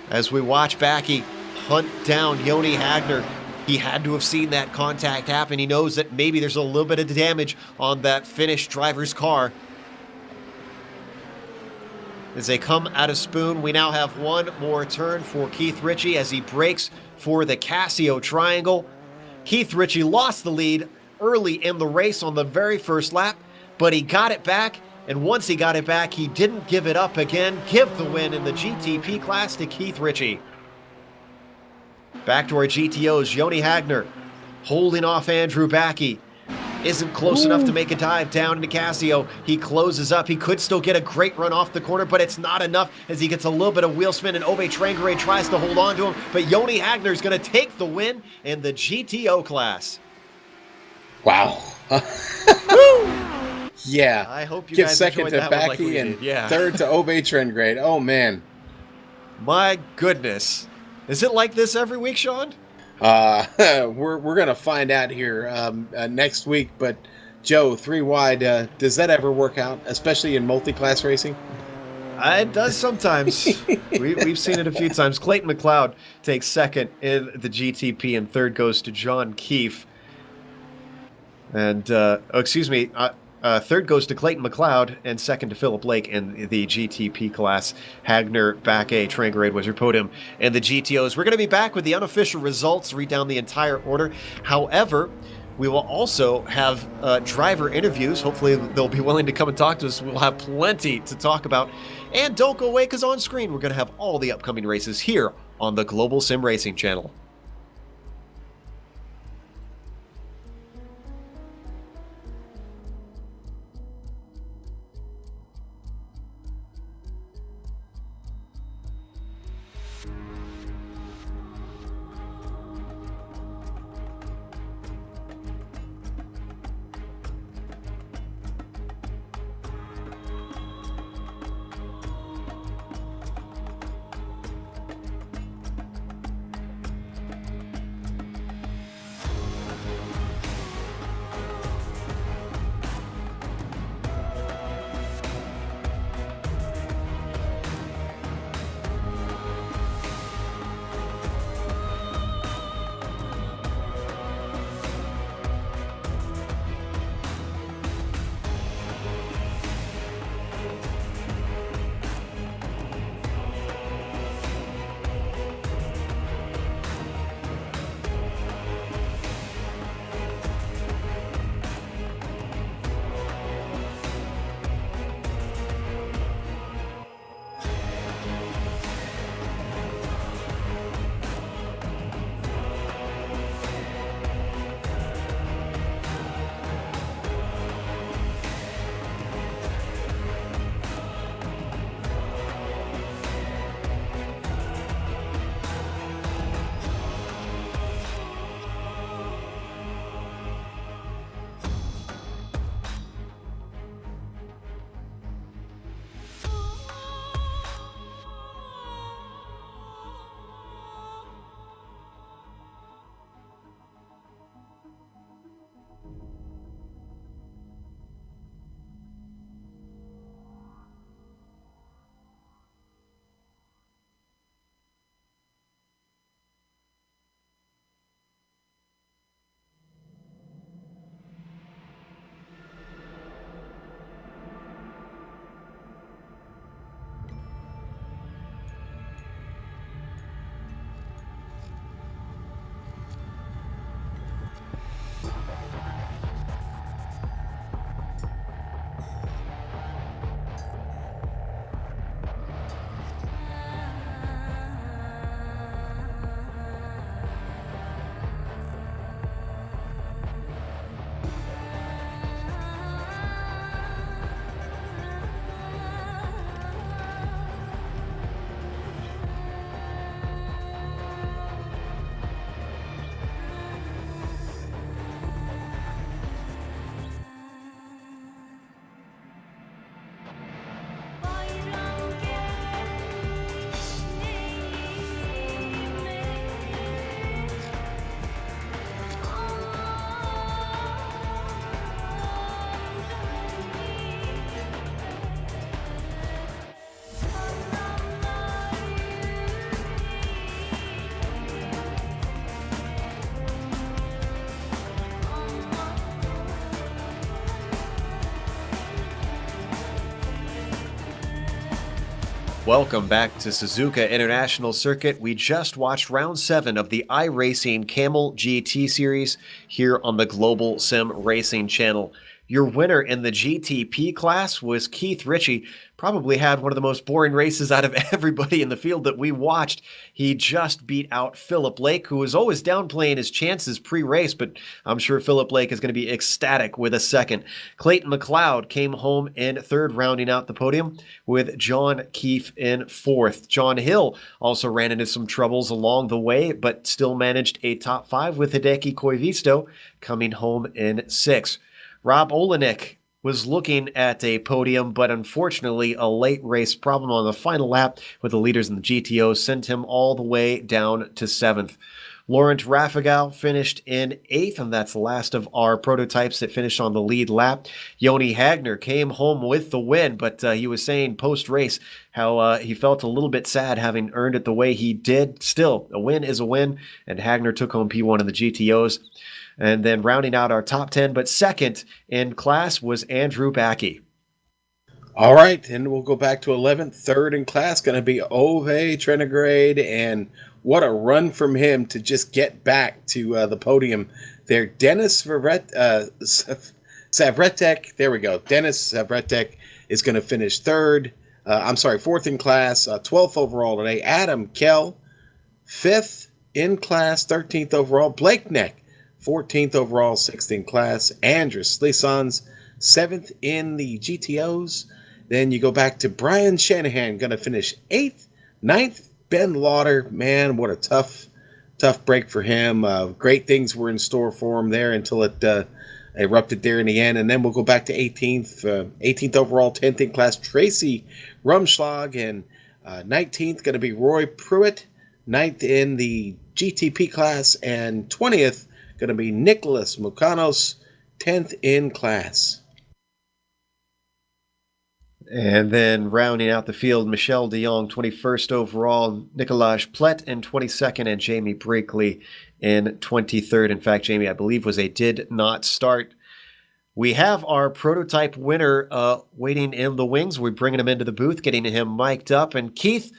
As we watch Backey hunt down Joni Hagner. He had to have seen that contact happen. He knows that maybe there's a little bit of damage on that Finnish driver's car. As they come out of Spoon, we now have one more turn for Keith Ritchie as he breaks for the Casio Triangle. Keith Ritchie lost the lead early in the race on the very first lap, but he got it back, and once he got it back, he didn't give it up again. Give the win in the GTP class to Keith Ritchie. Back to our GTOs, Joni Hagner holding off Andrew Backey. Isn't close enough to make a dive down into Casio. He closes up. He could still get a great run off the corner, but it's not enough as he gets a little bit of wheel spin, and Ove Trangaré tries to hold on to him, but Joni Hagner is going to take the win in the GTO class. Wow. Yeah. I hope you Give guys second enjoyed to that one Backey like we and did. Yeah. third to Ove Trangrade. Oh, man. My goodness. Is it like this every week, Sean? We're going to find out here next week, but Joe, 3 wide, does that ever work out, especially in multi-class racing? It does sometimes. We've seen it a few times. Clayton McLeod takes second in the GTP, and third goes to John Keefe. And, third goes to Clayton McLeod, and second to Philip Lake in the GTP class. Hagner, Backey, Trangaré was your podium. And the GTOs, we're going to be back with the unofficial results, read down the entire order. However, we will also have driver interviews. Hopefully they'll be willing to come and talk to us. We'll have plenty to talk about. And don't go away, because on screen we're going to have all the upcoming races here on the Global Sim Racing channel. Welcome back to Suzuka International Circuit. We just watched round 7 of the iRacing Kamel GT Series here on the Global Sim Racing channel. Your winner in the GTP class was Keith Ritchie. Probably had one of the most boring races out of everybody in the field that we watched. He just beat out Philip Lake, who was always downplaying his chances pre-race, but I'm sure Philip Lake is going to be ecstatic with a second. Clayton McLeod came home in 3rd, rounding out the podium, with John Keefe in 4th. John Hill also ran into some troubles along the way, but still managed a top 5, with Hideki Koivisto coming home in 6th. Rob Olenek was looking at a podium, but unfortunately a late race problem on the final lap with the leaders in the GTO sent him all the way down to 7th. Laurent Raffagal finished in 8th, and that's the last of our prototypes that finished on the lead lap. Yoni Hagner came home with the win, but he was saying post-race how he felt a little bit sad having earned it the way he did. Still, a win is a win, and Hagner took home P1 in the GTOs. And then rounding out our top 10, but second in class was Andrew Backey. All right, and we'll go back to 11th. 3rd in class going to be Ove Trenegrade, and what a run from him to just get back to the podium there. Dennis Savretek, there we go. Dennis Savretek is going to finish 3rd. 4th in class, 12th overall today. Adam Kell, 5th in class, 13th overall. Blake Neck, 14th overall, 6th in class. Andrus Slisons, 7th in the GTOs. Then you go back to Brian Shanahan, going to finish 8th. 9th, Ben Lauder. Man, what a tough break for him. Great things were in store for him there until it erupted there in the end. And then we'll go back to 18th. 18th overall, 10th in class, Tracy Rumschlag. And 19th, going to be Roy Pruitt. 9th in the GTP class. And 20th, going to be Nicholas Mukanos, 10th in class. And then rounding out the field, Michelle de Jong, 21st overall, Nicolas Plett in 22nd, and Jamie Brinkley in 23rd. In fact, Jamie, I believe, was a did not start. We have our prototype winner waiting in the wings. We're bringing him into the booth, getting him mic'd up. And Keith,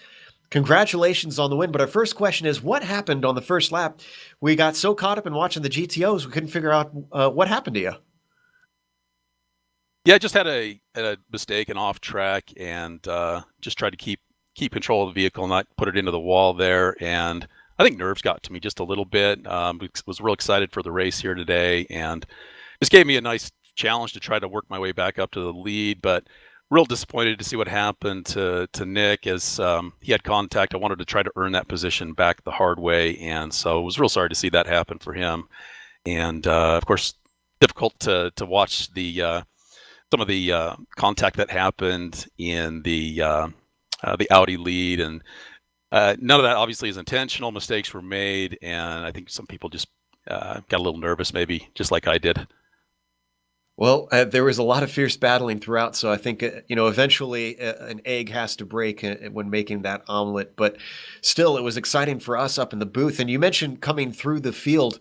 congratulations on the win. But our first question is, what happened on the first lap? We got so caught up in watching the GTOs, we couldn't figure out what happened to you. Yeah, I just had a mistake and off track, and just tried to keep control of the vehicle, not put it into the wall there. And I think nerves got to me just a little bit. Was real excited for the race here today, and this gave me a nice challenge to try to work my way back up to the lead. But real disappointed to see what happened to Nick, as he had contact. I wanted to try to earn that position back the hard way, and so I was real sorry to see that happen for him. And of course, difficult to watch the some of the contact that happened in the Audi lead, and none of that obviously is intentional. Mistakes were made, and I think some people just got a little nervous, maybe just like I did. Well, there was a lot of fierce battling throughout, so I think eventually an egg has to break when making that omelet. But still, it was exciting for us up in the booth. And you mentioned coming through the field.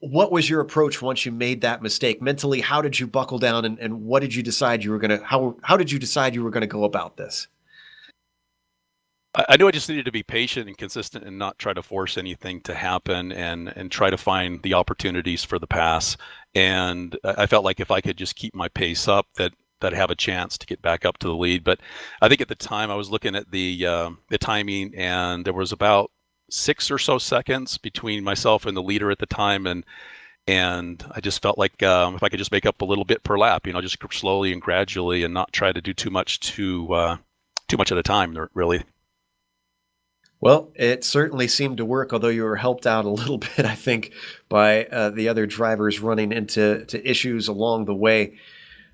What was your approach once you made that mistake? Mentally, how did you buckle down, and what did you decide you were going to how did you decide you were going to go about this? I knew I just needed to be patient and consistent and not try to force anything to happen, and try to find the opportunities for the pass. And I felt like if I could just keep my pace up, that I'd have a chance to get back up to the lead. But I think at the time I was looking at the timing, and there was about 6 or so seconds between myself and the leader at the time, and I just felt like if I could just make up a little bit per lap, just slowly and gradually, and not try to do too much at a time, really. Well, it certainly seemed to work, although you were helped out a little bit, I think, by the other drivers running into issues along the way.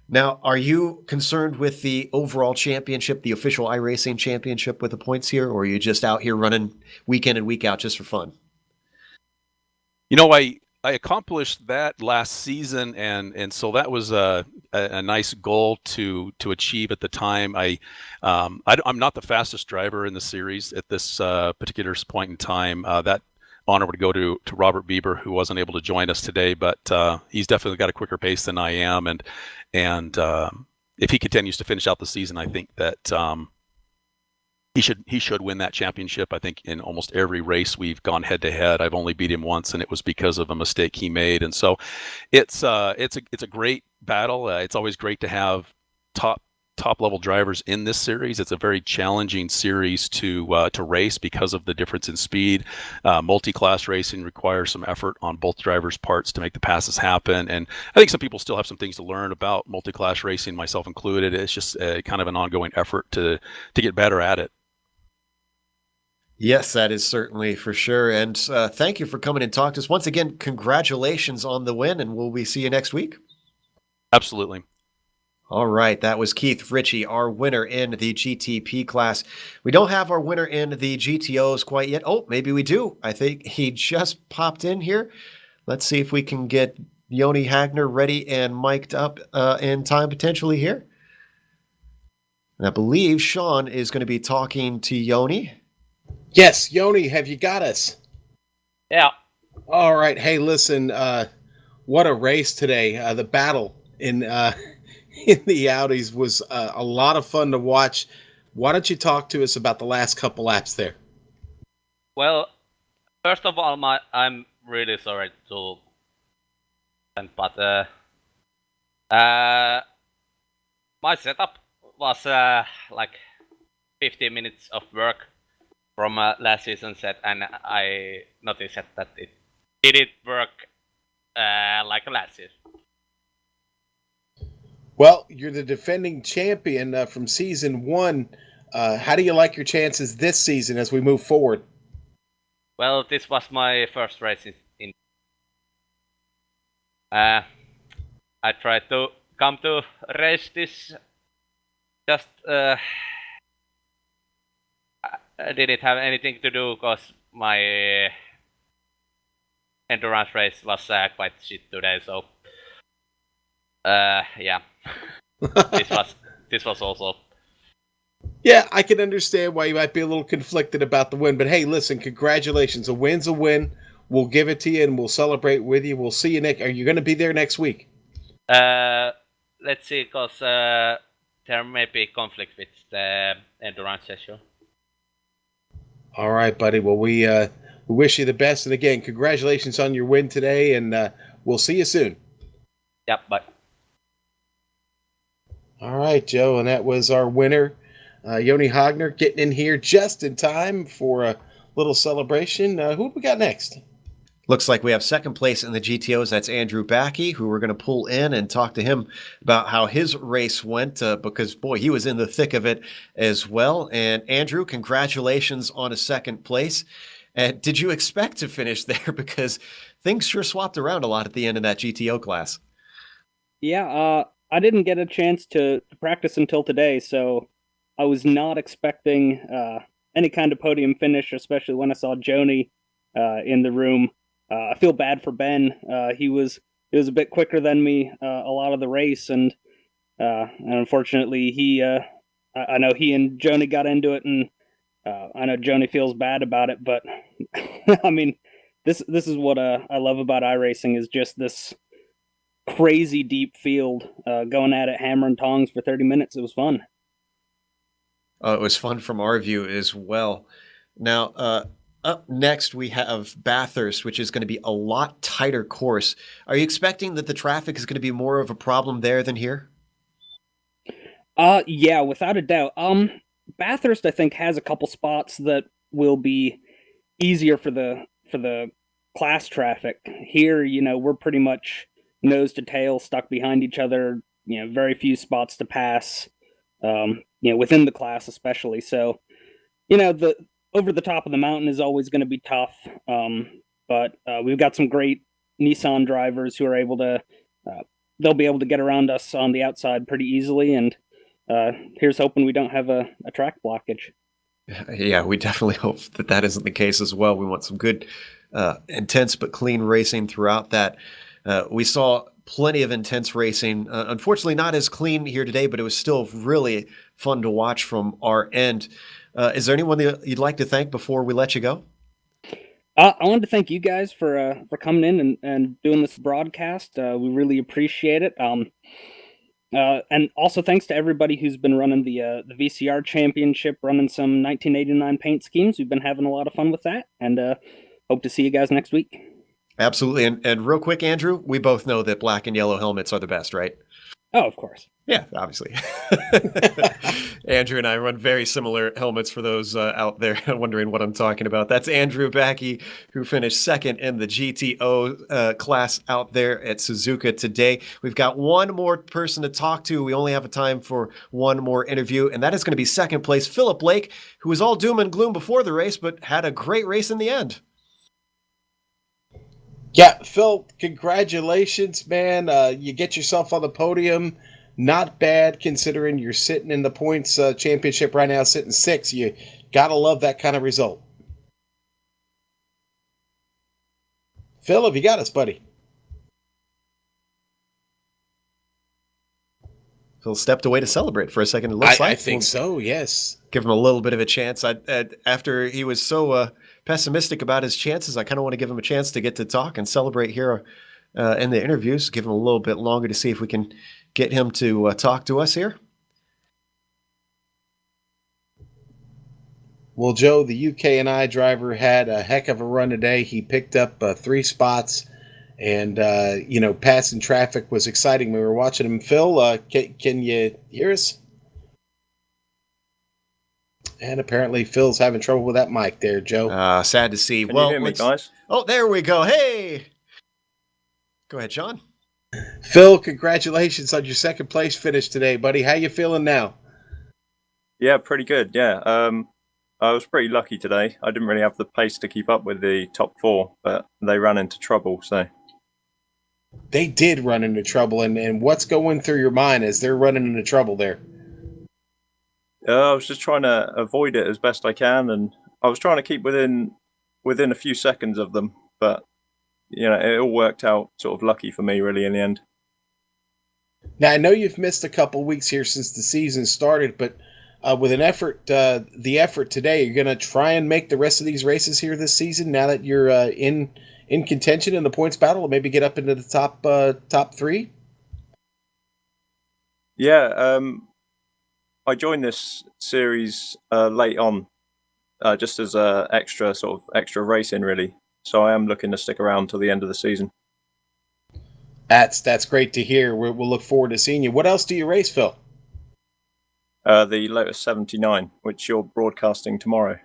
Now, are you concerned with the overall championship, the official iRacing championship with the points here, or are you just out here running week in and week out just for fun? I accomplished that last season, and so that was a nice goal to achieve at the time. I'm not the fastest driver in the series at this particular point in time. That honor would go to Robert Bieber, who wasn't able to join us today, but he's definitely got a quicker pace than I am, and if he continues to finish out the season, I think that he should win that championship. I think in almost every race we've gone head to head. I've only beat him once, and it was because of a mistake he made. And so it's a great battle. It's always great to have top level drivers in this series. It's a very challenging series to race because of the difference in speed. Multi-class racing requires some effort on both drivers' parts to make the passes happen, and I think some people still have some things to learn about multi-class racing, myself included. It's just kind of an ongoing effort to get better at it. Yes, that is certainly for sure. And thank you for coming and talking to us. Once again, congratulations on the win, and will we see you next week? Absolutely. All right, that was Keith Ritchie, our winner in the GTP class. We don't have our winner in the GTOs quite yet. Oh, maybe we do. I think he just popped in here. Let's see if we can get Joni Hagner ready and mic'd up in time potentially here. And I believe Sean is going to be talking to Joni. Yes, Yoni, have you got us? Yeah. All right. Hey, listen, what a race today. The battle in in the Audis was a lot of fun to watch. Why don't you talk to us about the last couple laps there? Well, first of all, I'm really sorry to, but my setup was like 15 minutes of work from last season set, and I noticed that it didn't work like last season. Well, you're the defending champion from season 1. How do you like your chances this season as we move forward? Well, this was my first race in I tried to come to race this. Just I didn't have anything to do because my endurance race was quite shit today. So yeah, this was also. Yeah, I can understand why you might be a little conflicted about the win, but hey, listen, congratulations. A win's a win. We'll give it to you and we'll celebrate with you. We'll see you next. Are you going to be there next week? Let's see, because there may be conflict with the endurance session. All right, buddy. Well, we wish you the best, and again, congratulations on your win today, and we'll see you soon. Yep, bye. All right, Joe, and that was our winner, Joni Hagner, getting in here just in time for a little celebration. Who do we got next? Looks like we have second place in the GTOs. That's Andrew Backey, who we're going to pull in and talk to him about how his race went, because, boy, he was in the thick of it as well. And, Andrew, congratulations on a second place. And did you expect to finish there? Because things sure swapped around a lot at the end of that GTO class. Yeah, I didn't get a chance to practice until today, so I was not expecting any kind of podium finish, especially when I saw Joni in the room. I feel bad for Ben. He was a bit quicker than me a lot of the race, and unfortunately, I know he and Joni got into it, and I know Joni feels bad about it. But I mean, this is what I love about iRacing, is just this crazy deep field going at it hammer and tongs for 30 minutes. It was fun. It was fun from our view as well. Now, up next, we have Bathurst, which is going to be a lot tighter course. Are you expecting that the traffic is going to be more of a problem there than here? Yeah, without a doubt. Bathurst, I think, has a couple spots that will be easier for the class traffic. Here, we're pretty much nose to tail, stuck behind each other. Very few spots to pass. Within the class especially. So, the over the top of the mountain is always going to be tough. But we've got some great Nissan drivers who are able to, they'll be able to get around us on the outside pretty easily. And here's hoping we don't have a track blockage. Yeah, we definitely hope that isn't the case as well. We want some good, intense but clean racing throughout that. We saw plenty of intense racing. Unfortunately, not as clean here today, but it was still really fun to watch from our end. Is there anyone that you'd like to thank before we let you go? I wanted to thank you guys for coming in and doing this broadcast. We really appreciate it. And also thanks to everybody who's been running the VCR Championship, running some 1989 paint schemes. We've been having a lot of fun with that, and hope to see you guys next week. Absolutely. And real quick, Andrew, we both know that black and yellow helmets are the best, right? Oh, of course. Yeah, obviously. Andrew and I run very similar helmets for those out there wondering what I'm talking about. That's Andrew Backey, who finished second in the GTO class out there at Suzuka today. We've got one more person to talk to. We only have a time for one more interview, and that is going to be second place Philip Lake, who was all doom and gloom before the race, but had a great race in the end. Yeah, Phil, congratulations, man. You get yourself on the podium. Not bad considering you're sitting in the points championship right now, sitting 6th. You got to love that kind of result. Phil, have you got us, buddy? Phil stepped away to celebrate for a second. It looks like I think so, yes. Give him a little bit of a chance. After he was so pessimistic about his chances, I kind of want to give him a chance to get to talk and celebrate here in the interviews. Give him a little bit longer to see if we can get him to talk to us here. Well, Joe, the UK&I driver had a heck of a run today. He picked up 3 spots, and passing traffic was exciting. We were watching him. Phil, can you hear us? And apparently Phil's having trouble with that mic there, Joe. Sad to see. Can you hear me, guys? Oh, there we go. Hey! Go ahead, Sean. Phil, congratulations on your second place finish today, buddy. How you feeling now? Yeah, pretty good. Yeah, I was pretty lucky today. I didn't really have the pace to keep up with the top 4, but they ran into trouble. So they did run into trouble, and what's going through your mind as they're running into trouble there? I was just trying to avoid it as best I can, and I was trying to keep within a few seconds of them, but it all worked out sort of lucky for me, really, in the end. Now, I know you've missed a couple weeks here since the season started, but with the effort today, you're going to try and make the rest of these races here this season now that you're in contention in the points battle, and maybe get up into the top 3? Yeah, I joined this series late on, just as a extra racing, really. So I am looking to stick around till the end of the season. That's great to hear. We'll look forward to seeing you. What else do you race, Phil? The Lotus 79, which you're broadcasting tomorrow.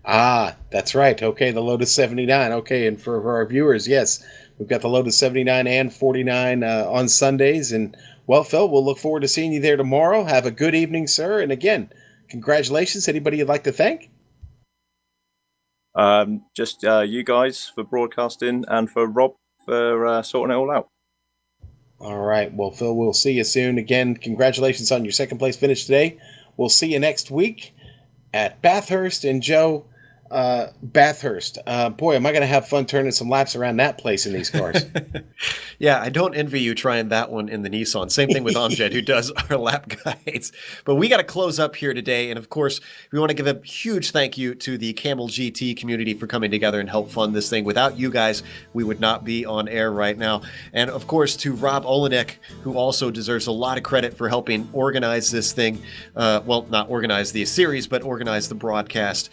Ah, that's right. Okay, the Lotus 79. Okay, and for our viewers, yes, we've got the Lotus 79 and 49 on Sundays. And, well, Phil, we'll look forward to seeing you there tomorrow. Have a good evening, sir. And again, congratulations. Anybody you'd like to thank? Just you guys for broadcasting and for Rob for sorting it all out. All right. Well, Phil, we'll see you soon. Again, congratulations on your second place finish today. We'll see you next week at Bathurst. And Joe, Bathurst. Boy, am I going to have fun turning some laps around that place in these cars. Yeah, I don't envy you trying that one in the Nissan. Same thing with Amjad, who does our lap guides. But we got to close up here today. And of course, we want to give a huge thank you to the Kamel GT community for coming together and help fund this thing. Without you guys, we would not be on air right now. And of course, to Rob Olenek, who also deserves a lot of credit for helping organize this thing. Well, not organize the series, but organize the broadcast.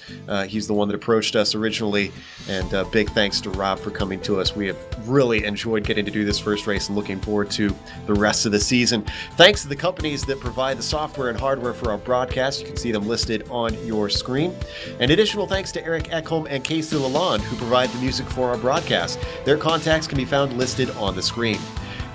He's the one that approached us originally. And big thanks to Rob for coming to us. We have really enjoyed getting to do this first race and looking forward to the rest of the season. Thanks to the companies that provide the software and hardware for our broadcast. You can see them listed on your screen. And additional thanks to Eric Ekholm and Casey Lalonde, who provide the music for our broadcast. Their contacts can be found listed on the screen.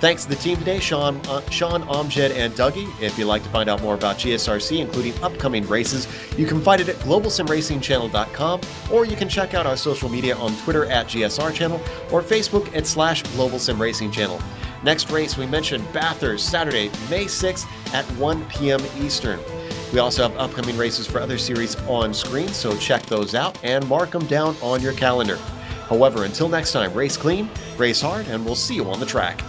Thanks to the team today, Sean, Amjad, and Dougie. If you'd like to find out more about GSRC, including upcoming races, you can find it at globalsimracingchannel.com, or you can check out our social media on Twitter at GSR Channel or Facebook at /Global Sim Racing Channel. Next race, we mentioned Bathurst, Saturday, May 6th at 1 p.m. Eastern. We also have upcoming races for other series on screen, so check those out and mark them down on your calendar. However, until next time, race clean, race hard, and we'll see you on the track.